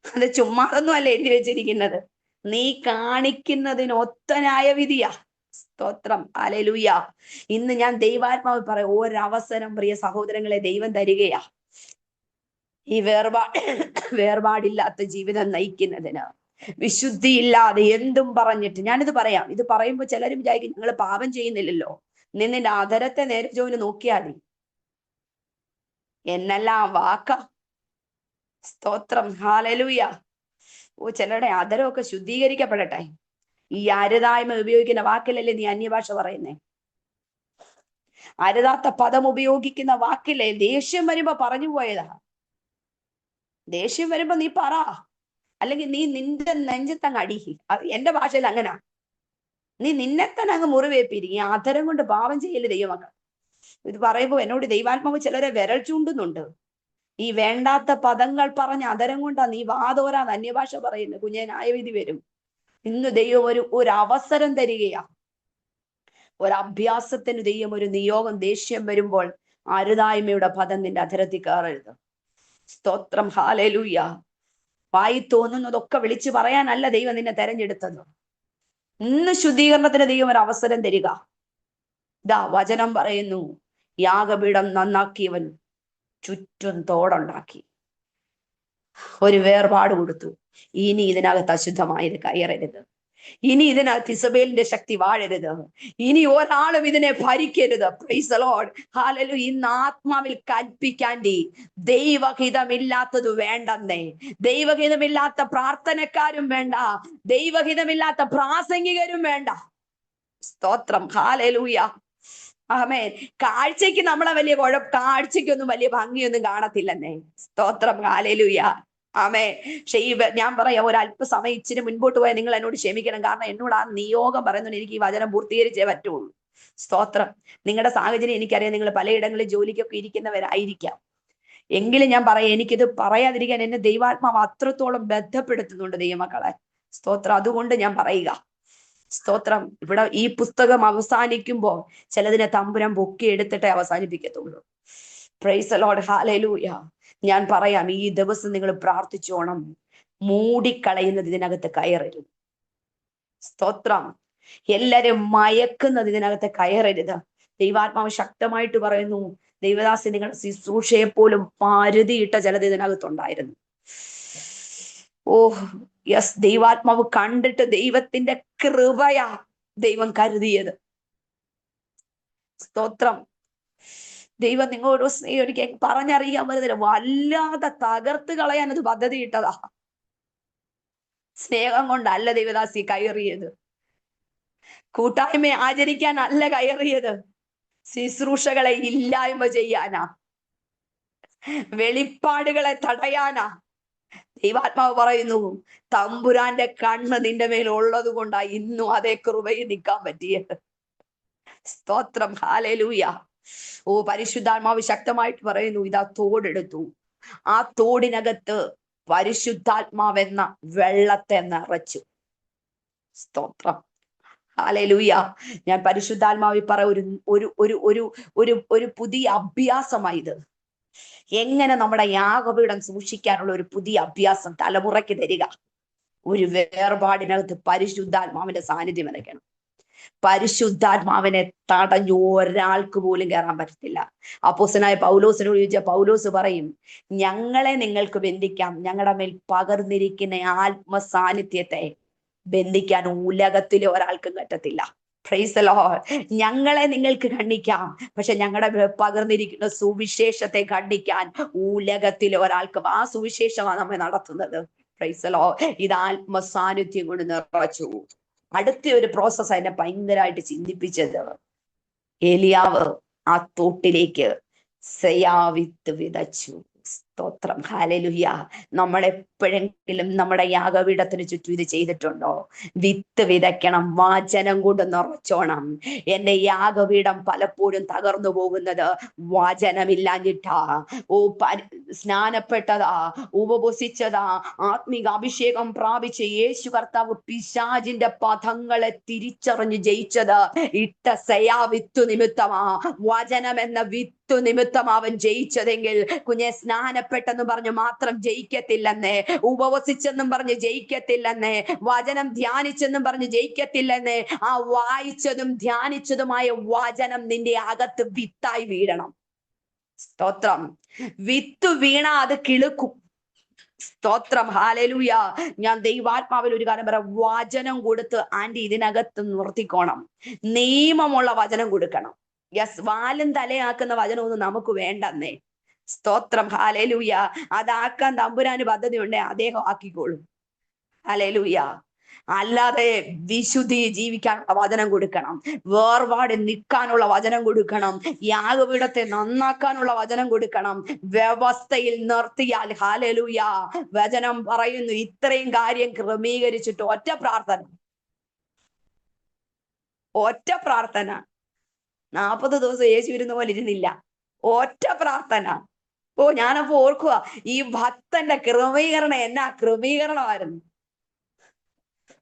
അത് ചുമ്മാതൊന്നും അല്ല എഴുതി വെച്ചിരിക്കുന്നത്, നീ കാണിക്കുന്നതിനൊത്ത ന്യായവിധിയാ. സ്തോത്രം. ഹല്ലേലൂയ. ഇന്ന് ഞാൻ ദൈവാത്മാവ് പറയാം, ഒരവസരം പ്രിയ സഹോദരങ്ങളെ ദൈവം തരികയാ ഈ വേർപാടില്ലാത്ത ജീവിതം നയിക്കുന്നതിന്. വിശുദ്ധിയില്ലാതെ എന്തും പറഞ്ഞിട്ട് ഞാനിത് പറയാം. ഇത് പറയുമ്പോൾ ചിലരും വിചാരിക്കും നിങ്ങൾ പാപം ചെയ്യുന്നില്ലല്ലോ, നിന്റെ അധരത്തെ നേരെ ജോലി നോക്കിയാൽ മതി. എന്നെല്ലാം വാക്ക. സ്തോത്രം. ഹല്ലേലൂയ. ഓ, ചിലരുടെ അധരമൊക്കെ ശുദ്ധീകരിക്കപ്പെടട്ടെ. ഈ അരുതായ്മ ഉപയോഗിക്കുന്ന വാക്കിലല്ലേ നീ അന്യഭാഷ പറയുന്നേ? അരുതാത്ത പദം ഉപയോഗിക്കുന്ന വാക്കില്ലേ? ദേഷ്യം വരുമ്പോ പറഞ്ഞു പോയതാ. ദേഷ്യം വരുമ്പോ നീ പറ, അല്ലെങ്കിൽ നീ നിന്റെ നെഞ്ചത്തങ്ങ് അടി. എന്റെ ഭാഷയിൽ അങ്ങനാ. നീ നിന്നെ തന്നെ അങ്ങ് മുറിവേപ്പിരിക്കും. ഈ ആദരം കൊണ്ട് പാപം ചെയ്യല് ദൈവമക്കൾ. ഇത് പറയുമ്പോ എന്നോട് ദൈവാത്മാവ് ചിലരെ വിരൽ ചൂണ്ടുന്നുണ്ട്. ഈ വേണ്ടാത്ത പദങ്ങൾ പറഞ്ഞ അതരം കൊണ്ടാ നീ വാതോരാ അന്യഭാഷ പറയുന്നത്. കുഞ്ഞെ ന്യായവിധി വരും. ഇന്ന് ദൈവം ഒരു അവസരം തരികയാ. ഒരഭ്യാസത്തിന് ദൈവം ഒരു നിയോഗം. ദേഷ്യം വരുമ്പോൾ അരുതായ്മയുടെ പദം നിന്റെ അധരത്തിൽ കയറരുത്. സ്തോത്രം. ഹല്ലേലൂയ. വായി തോന്നുന്നതൊക്കെ വിളിച്ചു പറയാനല്ല ദൈവം നിന്നെ തെരഞ്ഞെടുത്തത്. ഇന്ന് ശുദ്ധീകരണത്തിന് ദൈവം ഒരു അവസരം തരിക. ഇതാ വചനം പറയുന്നു, യാഗപീഠം നന്നാക്കിയവൻ ചുറ്റും തോടുണ്ടാക്കി, ഒരു വേർപാട് കൊടുത്തു. ഇനി ഇതിനകത്ത് അശുദ്ധമായത് കയറരുത്. ഇനി ഇതിനകത്ത് ഇസബേലിന്റെ ശക്തി വാഴരുത്. ഇനി ഒരാളും ഇതിനെ ഭരിക്കരുത്. Praise the Lord. ഹല്ലേലൂയ. ഇന്ന് ആത്മാവിൽ കൽപ്പിക്കാണ്ടി ദൈവഹിതമില്ലാത്തത് വേണ്ടെന്നേ. ദൈവഹിതമില്ലാത്ത പ്രാർത്ഥനക്കാരും വേണ്ട, ദൈവഹിതമില്ലാത്ത പ്രാസംഗികരും വേണ്ട. സ്തോത്രം. ഹല്ലേലൂയ. ആമേൻ. കാഴ്ചയ്ക്ക് നമ്മളെ വലിയ കാഴ്ചയ്ക്കൊന്നും വലിയ ഭംഗിയൊന്നും കാണത്തില്ലെന്നേ. സ്തോത്രം. ഹല്ലേലൂയ. ആമേ. പക്ഷെ ഞാൻ പറയാം, ഒരല്പസമയം ഇച്ചിരി മുൻപോട്ട് പോയാൽ നിങ്ങൾ എന്നോട് ക്ഷമിക്കണം. കാരണം എന്നോട് ആ നിയോഗം പറയുന്നത് എനിക്ക് ഈ വചനം പൂർത്തീകരിച്ചേ പറ്റുള്ളൂ. സ്തോത്രം. നിങ്ങളുടെ സാഹചര്യം എനിക്കറിയാം. നിങ്ങൾ പലയിടങ്ങളിൽ ജോലിക്കൊക്കെ ഇരിക്കുന്നവരായിരിക്കാം. എങ്കിലും ഞാൻ പറയാം, എനിക്കിത് പറയാതിരിക്കാൻ എന്നെ ദൈവാത്മാവ് അത്രത്തോളം ബന്ധപ്പെടുത്തുന്നുണ്ട് ദൈവമക്കളെ. സ്തോത്രം. അതുകൊണ്ട് ഞാൻ പറയുക. സ്തോത്രം. ഇവിടെ ഈ പുസ്തകം അവസാനിക്കുമ്പോ ചിലതിനെ തമ്പുരാൻ പൊക്കി എടുത്തിട്ടേ അവസാനിപ്പിക്കത്തുള്ളൂ. Praise the Lord. ഹല്ലേലൂയ. ഞാൻ പറയാം, ഈ ദിവസം നിങ്ങൾ പ്രാർത്ഥിച്ചോണം, മൂടിക്കളയുന്നത് ഇതിനകത്ത് കയറരുത്. സ്തോത്രം. എല്ലാരും മയക്കുന്നത് ഇതിനകത്ത് കയറരുത്. ദൈവാത്മാവ് ശക്തമായിട്ട് പറയുന്നു, ദൈവദാസി നിങ്ങളുടെ ശുശ്രൂഷയെ പോലും പരുതിയിട്ട ചിലത് ഇതിനകത്തുണ്ടായിരുന്നു. ഓ യെസ്. ദൈവാത്മാവ് കണ്ടിട്ട് ദൈവത്തിന്റെ കൃപയാ ദൈവം കരുതിയത്. സ്തോത്രം. ദൈവം നിങ്ങളോട് ഒരിക്കൽ പറഞ്ഞറിയാൻ വരുന്നില്ല, വല്ലാതെ തകർത്ത് കളയാൻ അത് പദ്ധതി ഇട്ടതാ. സ്നേഹം കൊണ്ടല്ല ദൈവദാസി കയറിയത്, കൂട്ടായ്മ ആചരിക്കാൻ അല്ല കയറിയത്, ശുശ്രൂഷകളെ ഇല്ലായ്മ ചെയ്യാനാ, വെളിപ്പാടുകളെ തടയാനാ. ദൈവാത്മാവ് പറയുന്നു, തമ്പുരാന്റെ കണ്ണ് നിന്റെ മേൽ ഉള്ളത് കൊണ്ടാ ഇന്നും അതേ കൃപയിൽ നിൽക്കാൻ പറ്റിയത്. സ്തോത്രം. ഹല്ലേലൂയ. ഓ, പരിശുദ്ധാത്മാവ് ശക്തമായിട്ട് പറയുന്നു, ഇതാ തോടെടുത്തു, ആ തോടിനകത്ത് പരിശുദ്ധാത്മാവെന്ന വെള്ളത്തെ നിറച്ചു. സ്തോത്രം. ഹല്ലേലൂയ. ഞാൻ പരിശുദ്ധാത്മാവിൽ പറ ഒരു ഒരു ഒരു ഒരു ഒരു ഒരു പുതിയ അഭ്യാസമായി ഇത്. എങ്ങനെ നമ്മുടെ യാഗപീഠം സൂക്ഷിക്കാനുള്ള ഒരു പുതിയ അഭ്യാസം തലമുറയ്ക്ക് തരിക. ഒരു വേർപാടിനകത്ത് പരിശുദ്ധാത്മാവിന്റെ സാന്നിധ്യം വരയ്ക്കണം. പരിശുദ്ധാത്മാവിനെ തടഞ്ഞു ഒരാൾക്ക് പോലും കയറാൻ പറ്റത്തില്ല. അപ്പോസ്തലനായ പൗലോസിനോട് ചോദിച്ച പൗലോസ് പറയും, ഞങ്ങളെ നിങ്ങൾക്ക് ബന്ധിക്കാം, ഞങ്ങളുടെ മേൽ പകർന്നിരിക്കുന്ന ആത്മ സാന്നിധ്യത്തെ ബന്ധിക്കാൻ ഉലകത്തിലെ ഒരാൾക്കും പറ്റത്തില്ല. Price the Lord. ഞങ്ങളെ നിങ്ങൾക്ക് ഖണ്ഡിക്കാം, പക്ഷെ ഞങ്ങളുടെ മേൽ പകർന്നിരിക്കുന്ന സുവിശേഷത്തെ ഖണ്ഡിക്കാൻ ഉലകത്തിലെ ഒരാൾക്കും, ആ സുവിശേഷമാണ് നമ്മെ നടത്തുന്നത്. Price the Lord. ഇത് ആത്മ സാന്നിധ്യം കൊണ്ട് നിറച്ചു. അടുത്ത ഒരു പ്രോസസ് എന്നെ ഭയങ്കരമായിട്ട് ചിന്തിപ്പിച്ചത്, ഏലിയാവ് ആ തോട്ടിലേക്ക് സെയാവിത്ത് വിതച്ചു. സ്തോത്രം. ഹല്ലേലൂയ. നമ്മളെപ്പോഴെങ്കിലും നമ്മുടെ യാഗപീഠത്തിന് ചുറ്റും ഇത് ചെയ്തിട്ടുണ്ടോ? വിത്ത് വിതയ്ക്കണം, വചനം കൊണ്ട് നിറച്ചോണം. എന്റെ യാഗപീഠം പലപ്പോഴും തകർന്നു പോകുന്നത് വചനമില്ലാഞ്ഞിട്ടാ. സ്നാനപ്പെട്ടതാ, ഉപവസിച്ചതാ, ആത്മീക അഭിഷേകം പ്രാപിച്ച് യേശു കർത്താവ് പിശാചിന്റെ പദങ്ങളെ തിരിച്ചറിഞ്ഞ് ജയിച്ചത് ഇട്ട സെയാവിത്തു നിമിത്തമാ. വചനം എന്ന വിത്ത് നിമിത്തം അവൻ ജയിച്ചതെങ്കിൽ കുഞ്ഞെ, സ്നാനപ്പെട്ടെന്ന് പറഞ്ഞ് മാത്രം ജയിക്കത്തില്ലെന്നേ, ഉപവസിച്ചെന്നും പറഞ്ഞ് ജയിക്കത്തില്ലെന്നേ, വചനം ധ്യാനിച്ചെന്നും പറഞ്ഞ് ജയിക്കത്തില്ലെന്നേ. ആ വായിച്ചതും ധ്യാനിച്ചതുമായ വചനം നിന്റെ അകത്ത് വിത്തായി വീഴണം. സ്തോത്രം. വിത്ത് വീണ അത് കിളുക്കും. സ്തോത്രം. ഹല്ലേലൂയ. ഞാൻ ദൈവാത്മാവിൽ ഒരു കാര്യം പറയാം, വചനം കൊടുത്ത് ആന്റി ഇതിനകത്ത് നിർത്തിക്കോണം. നിയമമുള്ള വചനം കൊടുക്കണം. യെസ്, വാലും തലയാക്കുന്ന വചനമൊന്നും നമുക്ക് വേണ്ടെന്നേ. സ്തോത്രം. ഹല്ലേലൂയ. അതാക്കാൻ തമ്പുരാന് പദ്ധതി ഉണ്ടേ അദ്ദേഹം ആക്കിക്കോളും. ഹല്ലേലൂയ. അല്ലാതെ വിശുദ്ധി ജീവിക്കാനുള്ള വചനം കൊടുക്കണം, വേർപാട് നിൽക്കാനുള്ള വചനം കൊടുക്കണം, യാഗപീഠത്തെ നന്നാക്കാനുള്ള വചനം കൊടുക്കണം. വ്യവസ്ഥയിൽ നിർത്തിയാൽ, ഹല്ലേലൂയ, വചനം പറയുന്നു ഇത്രയും കാര്യം ക്രമീകരിച്ചിട്ട് ഒറ്റ പ്രാർത്ഥന 40 ദിവസം യേശു ഇരുന്ന പോലെ ഇരുന്നില്ല. ഒറ്റ പ്രാർത്ഥന. ഞാനപ്പോ ഓർക്കുക, ഈ ഭക്തന്റെ ക്രമീകരണം എന്നാ ക്രമീകരണമായിരുന്നു.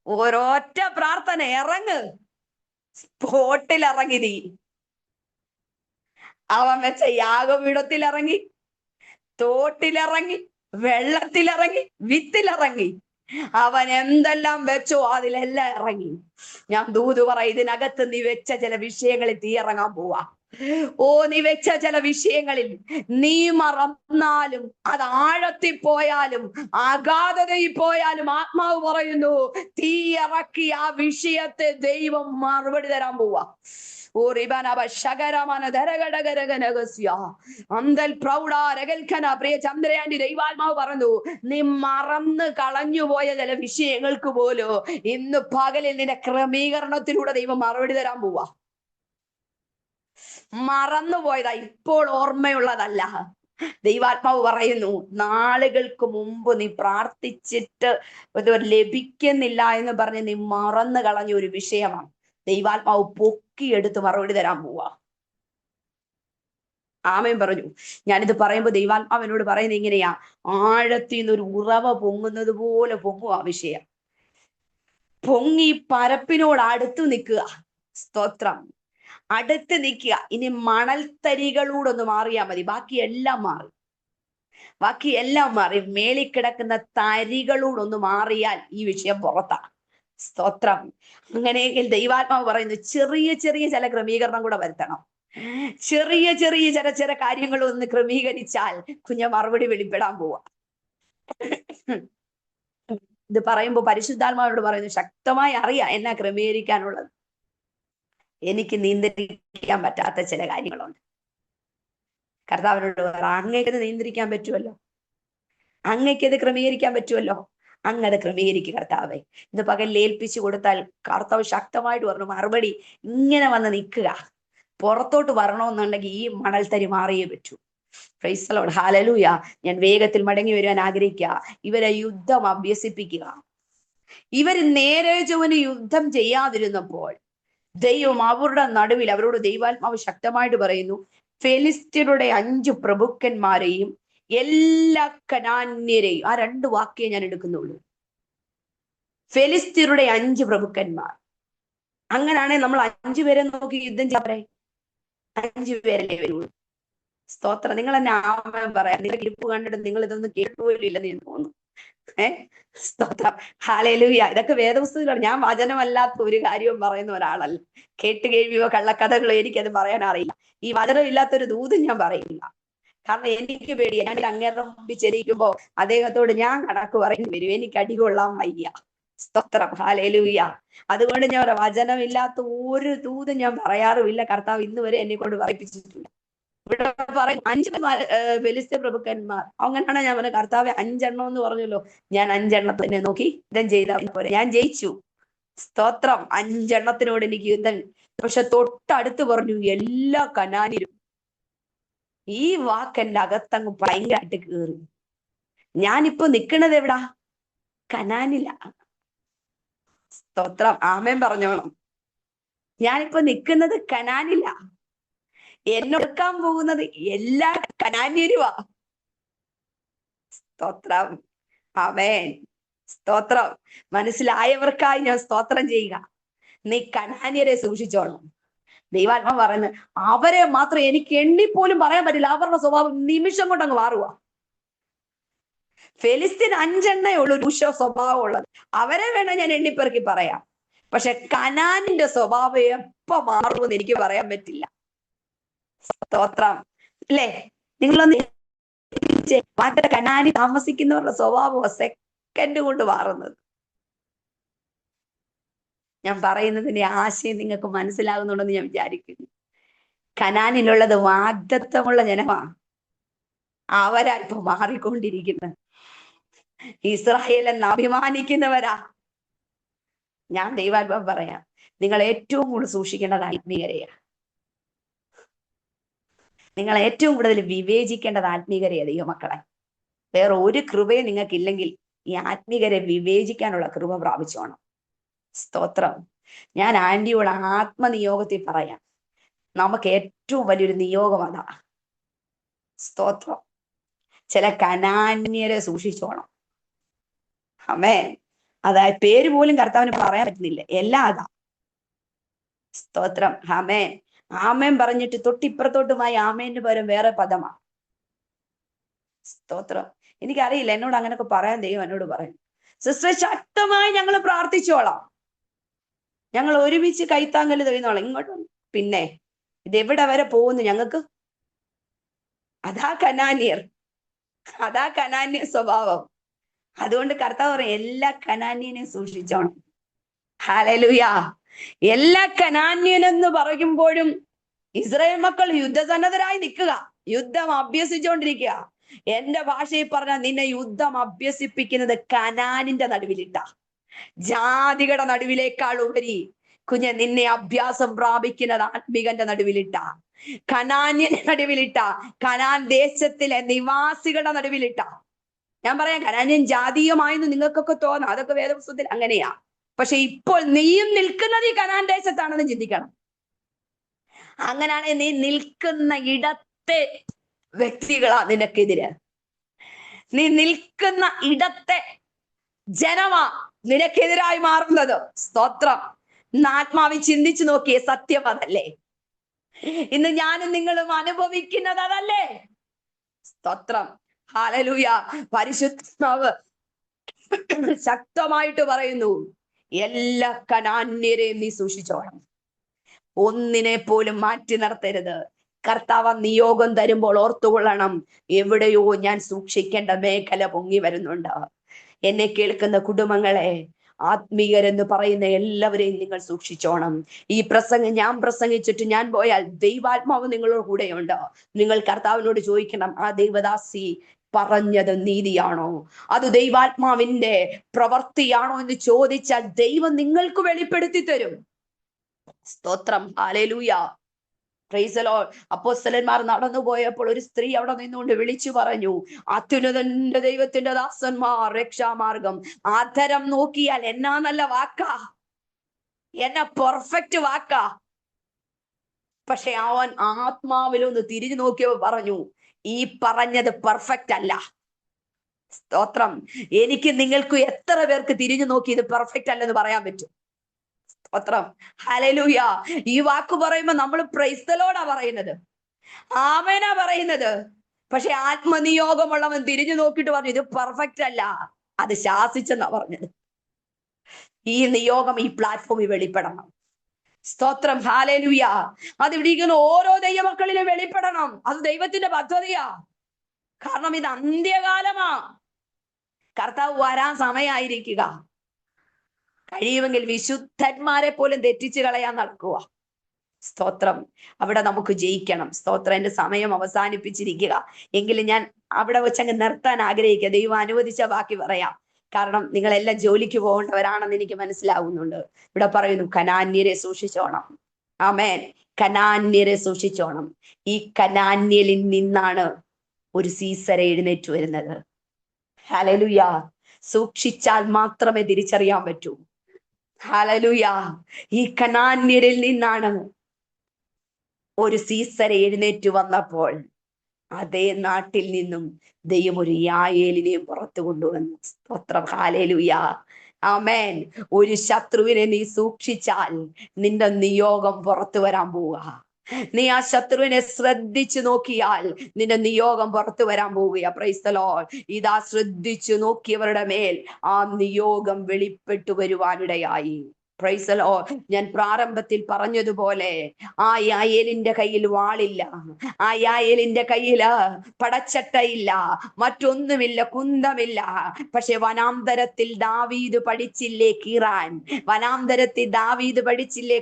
ഒരൊറ്റ പ്രാർത്ഥന. ഇറങ്ങ്, സ്പോട്ടിൽ ഇറങ്ങി. നീ അവൻ വെച്ച യാഗപീഠത്തിലിറങ്ങി, തോട്ടിലിറങ്ങി, വെള്ളത്തിലിറങ്ങി, വിത്തിലിറങ്ങി. അവൻ എന്തെല്ലാം വെച്ചോ അതിലെല്ലാം ഇറങ്ങി. ഞാൻ ദൂത് പറ, ഇതിനകത്ത് നീ വെച്ച ചില വിഷയങ്ങളിൽ തീ ഇറങ്ങാൻ പോവാ. നീ വെച്ച ചില വിഷയങ്ങളിൽ നീ മറന്നാലും, അത് ആഴത്തിൽ പോയാലും, അഗാധതയിൽ പോയാലും, ആത്മാവ് പറയുന്നു തീ ഇറക്കി ആ വിഷയത്തെ ദൈവം മറുപടി തരാൻ പോവാ. പ്രിയ ചന്ദ്രയാണ്ടി, ദൈവാത്മാവ് പറഞ്ഞു, നീ മറന്ന് കളഞ്ഞു പോയ ചില വിഷയങ്ങൾക്ക് പോലും ഇന്ന് പകലിൽ നിന്റെ ക്രമീകരണത്തിലൂടെ ദൈവം മറുപടി തരാൻ പോവാ. മറന്നുപോയതാ, ഇപ്പോൾ ഓർമ്മയുള്ളതല്ല. ദൈവാത്മാവ് പറയുന്നു, നാളുകൾക്ക് മുമ്പ് നീ പ്രാർത്ഥിച്ചിട്ട് ലഭിക്കുന്നില്ല എന്ന് പറഞ്ഞ് നീ മറന്നു കളഞ്ഞ ഒരു വിഷയമാണ്. ദൈവാത്മാവ് പൊക്കിയെടുത്ത് മറുപടി തരാൻ പോവാ. ആമേൻ പറഞ്ഞു. ഞാനിത് പറയുമ്പോ ദൈവാത്മാവിനോട് പറയുന്നത് ഇങ്ങനെയാ, ആഴത്തിൽ നിന്നൊരു ഉറവ പൊങ്ങുന്നത് പോലെ പൊങ്ങും ആ വിഷയം. പൊങ്ങി പരപ്പിനോട് അടുത്തു നിൽക്കുക. സ്തോത്രം. അടുത്ത് നിൽക്കുക. ഇനി മണൽത്തരികളൂടൊന്ന് മാറിയാൽ മതി, ബാക്കിയെല്ലാം മാറി. മേളിൽ കിടക്കുന്ന തരികളൂടൊന്ന് മാറിയാൽ ഈ വിഷയം പുറത്താ. സ്തോത്രം. അങ്ങനെയെങ്കിൽ ദൈവാത്മാവ് പറയുന്നു, ചെറിയ ചെറിയ ചില ക്രമീകരണം കൂടെ വരുത്തണം. ചെറിയ ചെറിയ ചില കാര്യങ്ങളൊന്ന് ക്രമീകരിച്ചാൽ കുഞ്ഞ മറുപടി വെളിപ്പെടാൻ പോവാ. ഇത് പറയുമ്പോ പരിശുദ്ധാത്മാവോട് പറയുന്നു, ശക്തമായി അറിയാം എന്നാ ക്രമീകരിക്കാനുള്ളത്. എനിക്ക് നിയന്ത്രിക്കാൻ പറ്റാത്ത ചില കാര്യങ്ങളുണ്ട്. കർത്താവിനോട് പറ, അങ്ങേക്കത് നിയന്ത്രിക്കാൻ പറ്റുമല്ലോ, അങ്ങേക്കത് ക്രമീകരിക്കാൻ പറ്റുമല്ലോ, അങ്ങത് ക്രമീകരിക്കുക കർത്താവെ. ഇത് പകൽ ഏൽപ്പിച്ചു കൊടുത്താൽ കർത്താവ് ശക്തമായിട്ട് പറഞ്ഞു, മറുപടി ഇങ്ങനെ വന്ന് നിൽക്കുക. പുറത്തോട്ട് വരണമെന്നുണ്ടെങ്കിൽ ഈ മണൽത്തരി മാറിയേ പറ്റൂ. Price the Lord. ഹല്ലേലൂയ. ഞാൻ വേഗത്തിൽ മടങ്ങി വരുവാൻ ആഗ്രഹിക്കുക. ഇവരെ യുദ്ധം അഭ്യസിപ്പിക്കുക. ഇവര് നേരെ ചൊവ്വന് യുദ്ധം ചെയ്യാതിരുന്നപ്പോൾ ദൈവം അവരുടെ നടുവിൽ അവരോട് ദൈവാത്മാവ് ശക്തമായിട്ട് പറയുന്നു, ഫെലിസ്ത്യരുടെ 5 പ്രഭുക്കന്മാരെയും എല്ലാ കനാന്യരെയും, ആ 2 വാക്യേ ഞാൻ എടുക്കുന്നുള്ളൂ. ഫെലിസ്ത്യരുടെ 5 പ്രഭുക്കന്മാർ, അങ്ങനാണെങ്കിൽ നമ്മൾ 5 പേരെ നോക്കി യുദ്ധം ചെയ്യാൻ 5 പേരല്ലേ വരുള്ളൂ. സ്തോത്രം. നിങ്ങൾ എന്നെ ആമേൻ പറയാം. നിങ്ങളുടെ ഇരിപ്പ് കണ്ടിട്ട് നിങ്ങൾ ഇതൊന്നും കേട്ടുപോലും ഇല്ലെന്ന് എനിക്ക് തോന്നുന്നു. സ്തോത്രം. ഹല്ലേലൂയ. ഇതൊക്കെ വേദപുസ്തകത്തിലാണ്. ഞാൻ വചനമല്ലാത്ത ഒരു കാര്യവും പറയുന്ന ഒരാളല്ല. കേട്ട് കേൾവിയോ കള്ളക്കഥകളോ എനിക്കത് പറയാൻ അറിയില്ല. ഈ വചനം ഇല്ലാത്തൊരു ദൂതും ഞാൻ പറയില്ല. കാരണം എനിക്ക് പേടിയാ. ഞാൻ അങ്ങേരുടെ മുമ്പിൽ ചെരിക്കുമ്പോ അദ്ദേഹത്തോട് ഞാൻ കണക്ക് പറയേണ്ടി വരും. എനിക്ക് അടികൊള്ളാൻ വയ്യ. സ്തോത്രം. ഹല്ലേലൂയ. അതുകൊണ്ട് ഞാൻ വചനമില്ലാത്ത ഒരു ദൂതും ഞാൻ പറയാറുമില്ല. കർത്താവ് ഇന്ന് വരെ എന്നെ കൊണ്ട് പറയിപ്പിച്ചിട്ടില്ല. ഇവിടെ പറയും 5 ഫെലിസ്ത്യ പ്രഭുക്കന്മാർ. അങ്ങനെയാണ് ഞാൻ പറഞ്ഞ കർത്താവ് 5 എണ്ണം എന്ന് പറഞ്ഞല്ലോ. ഞാൻ 5 എണ്ണത്തിനെ നോക്കി യുദ്ധം ചെയ്താൽ പോരെ. ഞാൻ ജയിച്ചു. സ്തോത്രം. 5 എണ്ണത്തിനോട് എനിക്ക് യുദ്ധം. പക്ഷെ തൊട്ടടുത്ത് പറഞ്ഞു എല്ലാ കനാന്യരും. ഈ വാക്കെന്റെ അകത്തങ്ങ് ഭയങ്കരമായിട്ട് കേറി. ഞാനിപ്പോ നിക്കണത് എവിടാ? കനാനില. സ്തോത്രം. ആമേൻ പറഞ്ഞോണം. ഞാനിപ്പോ നിക്കുന്നത് കനാനില. എന്നെടുക്കാൻ പോകുന്നത് എല്ലാ കനാന്യരുവാ. സ്തോത്രം. ആമേൻ. സ്തോത്രം. മനസ്സിലായവർക്കായി ഞാൻ സ്തോത്രം ചെയ്യുക. നീ കനാന്യരെ സൂക്ഷിച്ചോണം. ദൈവാത്മാ പറയുന്നത് അവരെ മാത്രം എനിക്ക് എണ്ണിപ്പോലും പറയാൻ പറ്റില്ല. അവരുടെ സ്വഭാവം നിമിഷം കൊണ്ട് അങ്ങ് മാറുക. ഫെലിസ്തീൻ 5 എണ്ണേ ഉള്ളൂ രൂക്ഷ സ്വഭാവം ഉള്ളത്. അവരെ വേണം ഞാൻ എണ്ണിപ്പെറുക്കി പറയാം. പക്ഷെ കനാനിന്റെ സ്വഭാവം എപ്പോ മാറുമെന്ന് എനിക്ക് പറയാൻ പറ്റില്ല. സ്തോത്രം. അല്ലേ? നിങ്ങളൊന്ന് കനാനി താമസിക്കുന്നവരുടെ സ്വഭാവം സെക്കൻഡ് കൊണ്ട് മാറുന്നത്. ഞാൻ പറയുന്നതിന്റെ ആശയം നിങ്ങൾക്ക് മനസ്സിലാകുന്നുണ്ടെന്ന് ഞാൻ വിചാരിക്കുന്നു. കനാനിലുള്ളത് വാഗ്ദത്തമുള്ള ജനമാണ്. അവരാ ഇപ്പൊ മാറിക്കൊണ്ടിരിക്കുന്നത്. ഇസ്രായേൽ എന്ന് അഭിമാനിക്കുന്നവരാ. ഞാൻ ദൈവാത്മാവ് പറയാം, നിങ്ങൾ ഏറ്റവും കൂടുതൽ സൂക്ഷിക്കേണ്ടത് ആത്മീയരെയാ. നിങ്ങൾ ഏറ്റവും കൂടുതൽ വിവേചിക്കേണ്ടത് ആത്മീയരെയാ ദൈവമക്കളെ. വേറെ ഒരു കൃപയും നിങ്ങൾക്കില്ലെങ്കിൽ ഈ ആത്മീയരെ വിവേചിക്കാനുള്ള കൃപ പ്രാപിച്ചോണം. സ്തോത്രം. ഞാൻ ആന്റിയോട് ആത്മനിയോഗത്തിൽ പറയാം, നമുക്ക് ഏറ്റവും വലിയൊരു നിയോഗം അതാ. സ്തോത്രം. ചില കനാന്യരെ സൂക്ഷിച്ചോണം. ആമേൻ. അതായത് പേര് പോലും കർത്താവിന് പറയാൻ പറ്റുന്നില്ല. എല്ലാം അതാ. സ്തോത്രം. ആമേൻ. ആമേൻ പറഞ്ഞിട്ട് തൊട്ടിപ്പുറത്തോട്ടുമായി ആമേന് പകരം വേറെ പദമാ. സ്തോത്രം. എനിക്കറിയില്ല, എന്നോട് അങ്ങനൊക്കെ പറയാൻ ദൈവം എന്നോട് പറയും. സിസ്റ്റർ, ശക്തമായി ഞങ്ങൾ പ്രാർത്ഥിച്ചോളാം, ഞങ്ങൾ ഒരുമിച്ച് കൈത്താങ്കല് തെളിന്നോളാം. ഇങ്ങോട്ട് പിന്നെ ഇതെവിടെ വരെ പോകുന്നു ഞങ്ങൾക്ക്? അതാ കനാന്യർ. അതാ കനാന്യ സ്വഭാവം. അതുകൊണ്ട് കർത്താവ് പറയും എല്ലാ കനാന്യനെ സൂക്ഷിച്ചോണം. ഹല്ലേലൂയ. എല്ലാ കനാന്യനെന്ന് പറയുമ്പോഴും ഇസ്രായേൽ മക്കൾ യുദ്ധസന്നദ്ധരായി നിൽക്കുക, യുദ്ധം അഭ്യസിച്ചുകൊണ്ടിരിക്കുക. എന്റെ ഭാഷയിൽ പറഞ്ഞാൽ നിന്നെ യുദ്ധം അഭ്യസിപ്പിക്കുന്നത് കനാനിന്റെ നടുവിലിട്ട, ജാതികളുടെ നടുവിലേക്കാൾ ഉപരി കുഞ്ഞെ നിന്നെ അഭ്യാസം പ്രാപിക്കുന്നത് ആത്മികന്റെ നടുവിലിട്ട, കനാന്യന്റെ നടുവിലിട്ട, കനാൻ ദേശത്തിലെ നിവാസികളുടെ നടുവിലിട്ട. ഞാൻ പറയാം, കനാന്യൻ ജാതീയമായെന്ന് നിങ്ങൾക്കൊക്കെ തോന്നാം, അതൊക്കെ വേദപുസ്തകത്തിൽ അങ്ങനെയാ. പക്ഷെ ഇപ്പോൾ നീയും നിൽക്കുന്നത് ഈ കനാൻ ദേശത്താണെന്ന് ചിന്തിക്കണം. അങ്ങനെയാണെങ്കിൽ നീ നിൽക്കുന്ന ഇടത്തെ വ്യക്തികളാ നിനക്കെതിരെ. നീ നിൽക്കുന്ന ഇടത്തെ ജനമാ നിനക്കെതിരായി മാറുന്നത്. സ്തോത്രം. ആത്മാവിൽ ചിന്തിച്ചു നോക്കിയേ, സത്യം അതല്ലേ? ഇന്ന് ഞാനും നിങ്ങളും അനുഭവിക്കുന്നത് അതല്ലേ? സ്തോത്രം. ഹല്ലേലൂയ. പരിശുദ്ധാത്മാവ് ശക്തമായിട്ട് പറയുന്നു, എല്ലാ കനാന്യരെയും നീ സൂക്ഷിച്ചോണം, ഒന്നിനെ പോലും മാറ്റി നിർത്തരുത്. കർത്താവ് നിയോഗം തരുമ്പോൾ ഓർത്തുകൊള്ളണം, എവിടെയോ ഞാൻ സൂക്ഷിക്കേണ്ട മേഖല പൊങ്ങി വരുന്നുണ്ട്. എന്നെ കേൾക്കുന്ന കുടുംബങ്ങളെ, ആത്മീയരെന്ന് പറയുന്ന എല്ലാവരെയും നിങ്ങൾ സൂക്ഷിച്ചോണം. ഈ പ്രസംഗം ഞാൻ പ്രസംഗിച്ചിട്ട് ഞാൻ പോയാൽ ദൈവാത്മാവ് നിങ്ങളുടെ കൂടെയുണ്ട്. നിങ്ങൾ കർത്താവിനോട് ചോദിക്കണം, ആ ദൈവദാസി പറഞ്ഞത് നീതിയാണോ, അത് ദൈവാത്മാവിന്റെ പ്രവൃത്തിയാണോ എന്ന് ചോദിച്ചാൽ ദൈവം നിങ്ങൾക്ക് വെളിപ്പെടുത്തി തരും. സ്തോത്രം. ഹല്ലേലൂയ. Praise the Lord. അപ്പോസ്തലന്മാർ നടന്നു പോയപ്പോൾ ഒരു സ്ത്രീ അവിടെ നിന്നുകൊണ്ട് വിളിച്ചു പറഞ്ഞു, അത്യുന്നതന്റെ ദൈവത്തിന്റെ ദാസന്മാർ രക്ഷാമാർഗം. ആധരം നോക്കിയാൽ എന്നാ നല്ല വാക്കാ, എന്നാ പെർഫെക്റ്റ് വാക്കാ. പക്ഷെ അവൻ ആത്മാവിലൊന്ന് തിരിഞ്ഞു നോക്കിയവ പറഞ്ഞു, ഈ പറഞ്ഞത് പെർഫെക്റ്റ് അല്ല. സ്തോത്രം. എനിക്ക് നിങ്ങൾക്ക് എത്ര പേർക്ക് തിരിഞ്ഞു നോക്കി ഇത് പെർഫെക്റ്റ് അല്ലെന്ന് പറയാൻ പറ്റും? സ്തോത്രം. ഹല്ലേലൂയ. ഈ വാക്ക് പറയുമ്പോ നമ്മൾ പ്രൈസ് ദി ലോർഡാ പറയുന്നത്, ആമേനാ പറയുന്നത്. പക്ഷെ ആത്മനിയോഗമുള്ളവൻ തിരിഞ്ഞു നോക്കിയിട്ട് പറഞ്ഞു ഇത് പെർഫെക്റ്റ് അല്ല, അത് ശാസിച്ചെന്നാ പറഞ്ഞത്. ഈ നിയോഗം ഈ പ്ലാറ്റ്ഫോമിൽ വെളിപ്പെടണം. സ്തോത്രം. ഹല്ലേലൂയ. അത് ഇവിടെ ഇരിക്കുന്ന ഓരോ ദൈവമക്കളിലും വെളിപ്പെടണം. അത് ദൈവത്തിന്റെ പദ്ധതിയാ. കാരണം ഇത് അന്ത്യകാലമാ. കർത്താവ് വരാൻ സമയമായിരിക്കുക. കഴിയുമെങ്കിൽ വിശുദ്ധന്മാരെ പോലും തെറ്റിച്ചു കളയാൻ നടക്കുക. സ്തോത്രം. അവിടെ നമുക്ക് ജയിക്കണം. സ്തോത്രം. എന്റെ സമയം അവസാനിപ്പിച്ചിരിക്കുക. എങ്കിലും ഞാൻ അവിടെ വെച്ചങ്ങ് നിർത്താൻ ആഗ്രഹിക്കുക. ദൈവം അനുവദിച്ച ബാക്കി പറയാം. കാരണം നിങ്ങളെല്ലാം ജോലിക്ക് പോകേണ്ടവരാണെന്ന് എനിക്ക് മനസ്സിലാവുന്നുണ്ട്. ഇവിടെ പറയുന്നു കനാന്യരെ സൂക്ഷിച്ചോണം. ആമേൻ. കനാന്യരെ സൂക്ഷിച്ചോണം. ഈ കനാന്യരിൽ നിന്നാണ് ഒരു സീസര എഴുന്നേറ്റ് വരുന്നത്. ഹല്ലേലൂയ. സൂക്ഷിച്ചാൽ മാത്രമേ തിരിച്ചറിയാൻ പറ്റൂ. ഹല്ലേലൂയ. ഈ കനാന്യരിൽ നിന്നാണ് ഒരു സീസര എഴുന്നേറ്റ് വന്നപ്പോൾ അതേ നാട്ടിൽ നിന്നും ദൈവം ഒരു യായേലിനെയും പുറത്തു കൊണ്ടുവന്നു. സ്തോത്രം. ഹല്ലേലൂയ. ആമേൻ. ഒരു ശത്രുവിനെ നീ സൂക്ഷിച്ചാൽ നിന്റെ നിയോഗം പുറത്തു വരാൻ പോവുക. നീ ആ ശത്രുവിനെ ശ്രദ്ധിച്ചു നോക്കിയാൽ നിന്റെ നിയോഗം പുറത്തു വരാൻ പോവുകയാ. Price the Lord. ഇതാ ശ്രദ്ധിച്ചു നോക്കിയവരുടെ മേൽ ആ നിയോഗം വെളിപ്പെട്ടു വരുവാനിടയായി. Price the Lord. ഞാൻ പ്രാരംഭത്തിൽ പറഞ്ഞതുപോലെ ആ യായേലിന്റെ കയ്യിൽ വാളില്ല, ആ യായേലിന്റെ കയ്യില് പടച്ചട്ടയില്ല, മറ്റൊന്നുമില്ല, കുന്തമില്ല. പക്ഷെ വനാന്തരത്തിൽ ദാവീദ് പഠിച്ചില്ലേ കീറാൻ, വനാന്തരത്തിൽ ദാവീദ് പഠിച്ചില്ലേ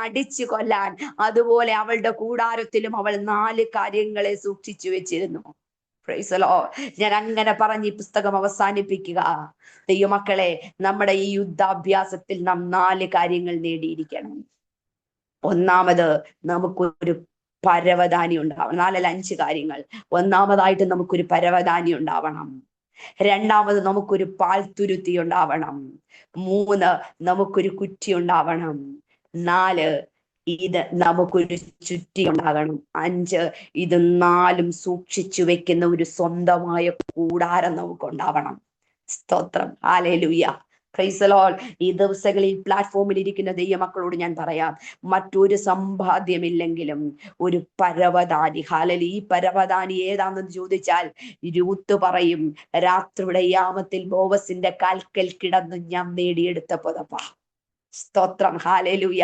അടിച്ചു കൊല്ലാൻ. അതുപോലെ അവളുടെ കൂടാരത്തിലും അവൾ 4 കാര്യങ്ങളെ സൂക്ഷിച്ചു വെച്ചിരുന്നു. Price the Lord. ഞാൻ അങ്ങനെ പറഞ്ഞ് ഈ പുസ്തകം അവസാനിപ്പിക്കുക. ദൈവമക്കളെ, നമ്മുടെ ഈ യുദ്ധാഭ്യാസത്തിൽ നാം 4 കാര്യങ്ങൾ നേടിയിരിക്കണം. ഒന്നാമത് നമുക്കൊരു പരവതാനി ഉണ്ടാവണം. 4 അല്ല 5 കാര്യങ്ങൾ. ഒന്നാമതായിട്ട് നമുക്കൊരു പരവതാനി ഉണ്ടാവണം. രണ്ടാമത് നമുക്കൊരു പാൽത്തുരുത്തി ഉണ്ടാവണം. 3 നമുക്കൊരു കുറ്റി ഉണ്ടാവണം. 4 ഇത് നമുക്കൊരു ചുറ്റി ഉണ്ടാകണം. 5 ഇത് 4 സൂക്ഷിച്ചു വെക്കുന്ന ഒരു സ്വന്തമായ കൂടാരം നമുക്കുണ്ടാവണം. സ്തോത്രം. ഹല്ലേലൂയ. Praise the Lord. ഈ ദിവസങ്ങളിൽ പ്ലാറ്റ്ഫോമിൽ ഇരിക്കുന്ന ദൈവമക്കളോട് ഞാൻ പറയാം, മറ്റൊരു സമ്പാദ്യമില്ലെങ്കിലും ഒരു പരവതാനി. ഹല്ലേലൂയ. ഈ പരവതാനി ഏതാണെന്ന് ചോദിച്ചാൽ രൂത്ത് പറയും, രാത്രിയുടെ യാമത്തിൽ ബോവസിന്റെ കാൽക്കൽ കിടന്ന് ഞാൻ നേടിയെടുത്ത പുതപ്പാ. സ്തോത്രം. ഹല്ലേലൂയ.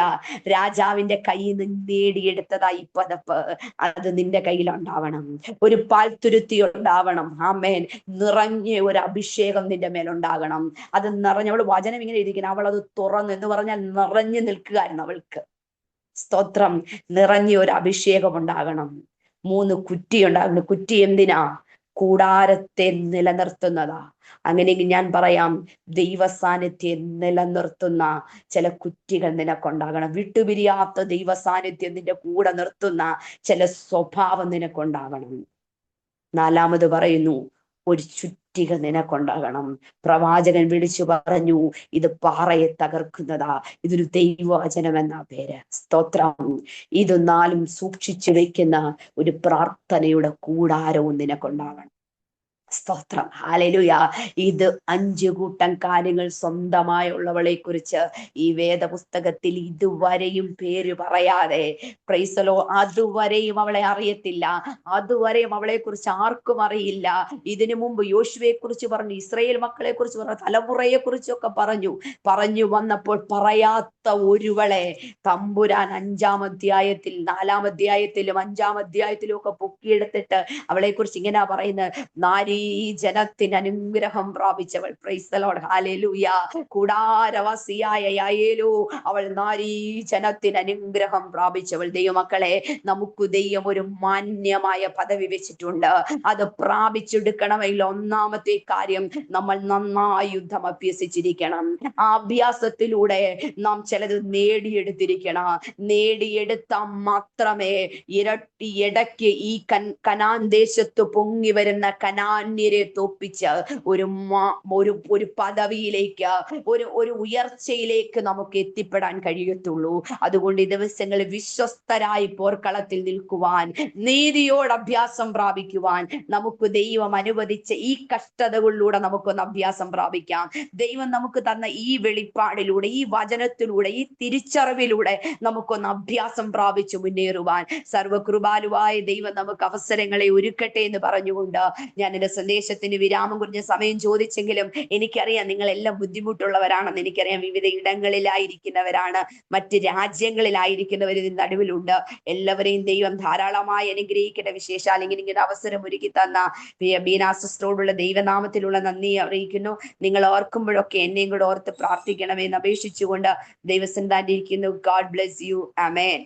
രാജാവിന്റെ കയ്യിൽ നിന്ന് നേടിയെടുത്തതായി പദപ്പ്. അത് നിന്റെ കയ്യിൽ ഉണ്ടാവണം. ഒരു പാൽത്തുരുത്തി ഉണ്ടാവണം. ആമേൻ. നിറഞ്ഞ ഒരു അഭിഷേകം നിന്റെ മേലുണ്ടാകണം. അത് നിറഞ്ഞവൾ വചനം ഇങ്ങനെ ഇരിക്കണം, അവൾ അത് തുറന്നു എന്ന് പറഞ്ഞാൽ നിറഞ്ഞു നിൽക്കുകയായിരുന്നു അവൾക്ക്. സ്തോത്രം. നിറഞ്ഞ ഒരു അഭിഷേകം ഉണ്ടാകണം. 3 കുറ്റി ഉണ്ടാകണം. കുറ്റി എന്തിനാ? കൂടാരത്തെ നിലനിർത്തുന്നതാ. അങ്ങനെയെങ്കിൽ ഞാൻ പറയാം, ദൈവസാന്നിധ്യം നിലനിർത്തുന്ന ചില കുറ്റികൾ നിനക്കുണ്ടാകണം. വിട്ടുപിരിയാത്ത ദൈവസാന്നിധ്യം നിന്റെ കൂടെ നിർത്തുന്ന ചില സ്വഭാവം നിനക്കുണ്ടാകണം. 4 പറയുന്നു, ഒരു ചുറ്റിക നിനക്കുണ്ടാകണം. പ്രവാചകൻ വിളിച്ചു പറഞ്ഞു, ഇത് പാറയെ തകർക്കുന്നതാ. ഇതൊരു ദൈവവചനം എന്ന പേര്. സ്തോത്രം. ഇത് 4 സൂക്ഷിച്ചു വെക്കുന്ന ഒരു പ്രാർത്ഥനയുടെ കൂടാരവും നിനക്കുണ്ടാകണം. സ്തോത്രം. ഹല്ലേലൂയ. ഇത് 5 കൂട്ടം കാര്യങ്ങൾ സ്വന്തമായുള്ളവളെ കുറിച്ച് ഈ വേദപുസ്തകത്തിൽ ഇതുവരെയും പേര് പറയാതെ, പ്രൈസ് ദി ലോർഡ്, അതുവരെയും അവളെ അറിയത്തില്ല, അതുവരെയും അവളെ കുറിച്ച് ആർക്കും അറിയില്ല. ഇതിനു മുമ്പ് യോശുവയെ കുറിച്ച് പറഞ്ഞു, ഇസ്രായേൽ മക്കളെ കുറിച്ച് പറഞ്ഞു, തലമുറയെ കുറിച്ചൊക്കെ പറഞ്ഞു വന്നപ്പോൾ പറയാത്ത ഒരുവളെ തമ്പുരാൻ 5-ാം അധ്യായത്തിൽ 4-ാം അധ്യായത്തിലും 5-ാം അധ്യായത്തിലും ഒക്കെ പൊക്കിയെടുത്തിട്ട് അവളെ കുറിച്ച് ഇങ്ങനെ പറയുന്നത്, നാരീ ജനത്തിന് അനുഗ്രഹം പ്രാപിച്ചവൾ. Praise the Lord. ഹല്ലേലൂയ. കൂടാരവാസിയായ യായേലു, അവൾ നാരീ ജനത്തിന് അനുഗ്രഹം പ്രാപിച്ചവൾ. ദൈവമക്കളെ, നമുക്ക് ദൈവം ഒരു മാന്യമായ പദവി വെച്ചിട്ടുണ്ട്. അത് പ്രാപിച്ചെടുക്കണമെങ്കിൽ ഒന്നാമത്തെ കാര്യം, നമ്മൾ നന്നായി യുദ്ധം അഭ്യസിച്ചിരിക്കണം. ആ അഭ്യാസത്തിലൂടെ നാം ചിലത് നേടിയെടുത്തിരിക്കണം. നേടിയെടുത്താൽ മാത്രമേ ഇടയ്ക്ക് ഈ കനാൻ ദേശത്ത് പൊങ്ങി വരുന്ന കനാൻ അന്യരെ തോപ്പിച്ച് ഒരു പദവിയിലേക്ക് ഒരു ഉയർച്ചയിലേക്ക് നമുക്ക് എത്തിപ്പെടാൻ കഴിയത്തുള്ളൂ. അതുകൊണ്ട് ഈ ദിവസങ്ങളിൽ വിശ്വസ്തരായി പോർക്കളത്തിൽ നിൽക്കുവാൻ, നീതിയോട് അഭ്യാസം പ്രാപിക്കുവാൻ നമുക്ക് ദൈവം അനുവദിച്ച ഈ കഷ്ടതകളിലൂടെ നമുക്കൊന്ന് അഭ്യാസം പ്രാപിക്കാം. ദൈവം നമുക്ക് തന്ന ഈ വെളിപ്പാടിലൂടെ, ഈ വചനത്തിലൂടെ, ഈ തിരിച്ചറിവിലൂടെ നമുക്കൊന്ന് അഭ്യാസം പ്രാപിച്ചു മുന്നേറുവാൻ സർവകൃപാലുവായ ദൈവം നമുക്ക് അവസരങ്ങളെ ഒരുക്കട്ടെ എന്ന് പറഞ്ഞുകൊണ്ട് ഞാൻ എന്റെ സന്ദേശത്തിന് വിരാമം കുറിഞ്ഞ സമയം ചോദിച്ചെങ്കിലും എനിക്കറിയാം നിങ്ങളെല്ലാം ബുദ്ധിമുട്ടുള്ളവരാണെന്ന് എനിക്കറിയാം. വിവിധ ഇടങ്ങളിലായിരിക്കുന്നവരാണ്, മറ്റ് രാജ്യങ്ങളിലായിരിക്കുന്നവർ ഇതിന് നടുവിലുണ്ട്. എല്ലാവരെയും ദൈവം ധാരാളമായി അനുഗ്രഹിക്കട്ടെ. വിശേഷാൽ ഇങ്ങനെ അവസരം ഒരുക്കി തന്ന ബീന സിസ്റ്ററോടുള്ള ദൈവനാമത്തിലുള്ള നന്ദി അറിയിക്കുന്നു. നിങ്ങൾ ഓർക്കുമ്പോഴൊക്കെ എന്നെയും കൂടെ ഓർത്ത് പ്രാർത്ഥിക്കണമെന്ന് അപേക്ഷിച്ചുകൊണ്ട് ദൈവസന്നിധാനത്തിൽ ഇരിക്കുന്നു. God bless you. ആമേൻ.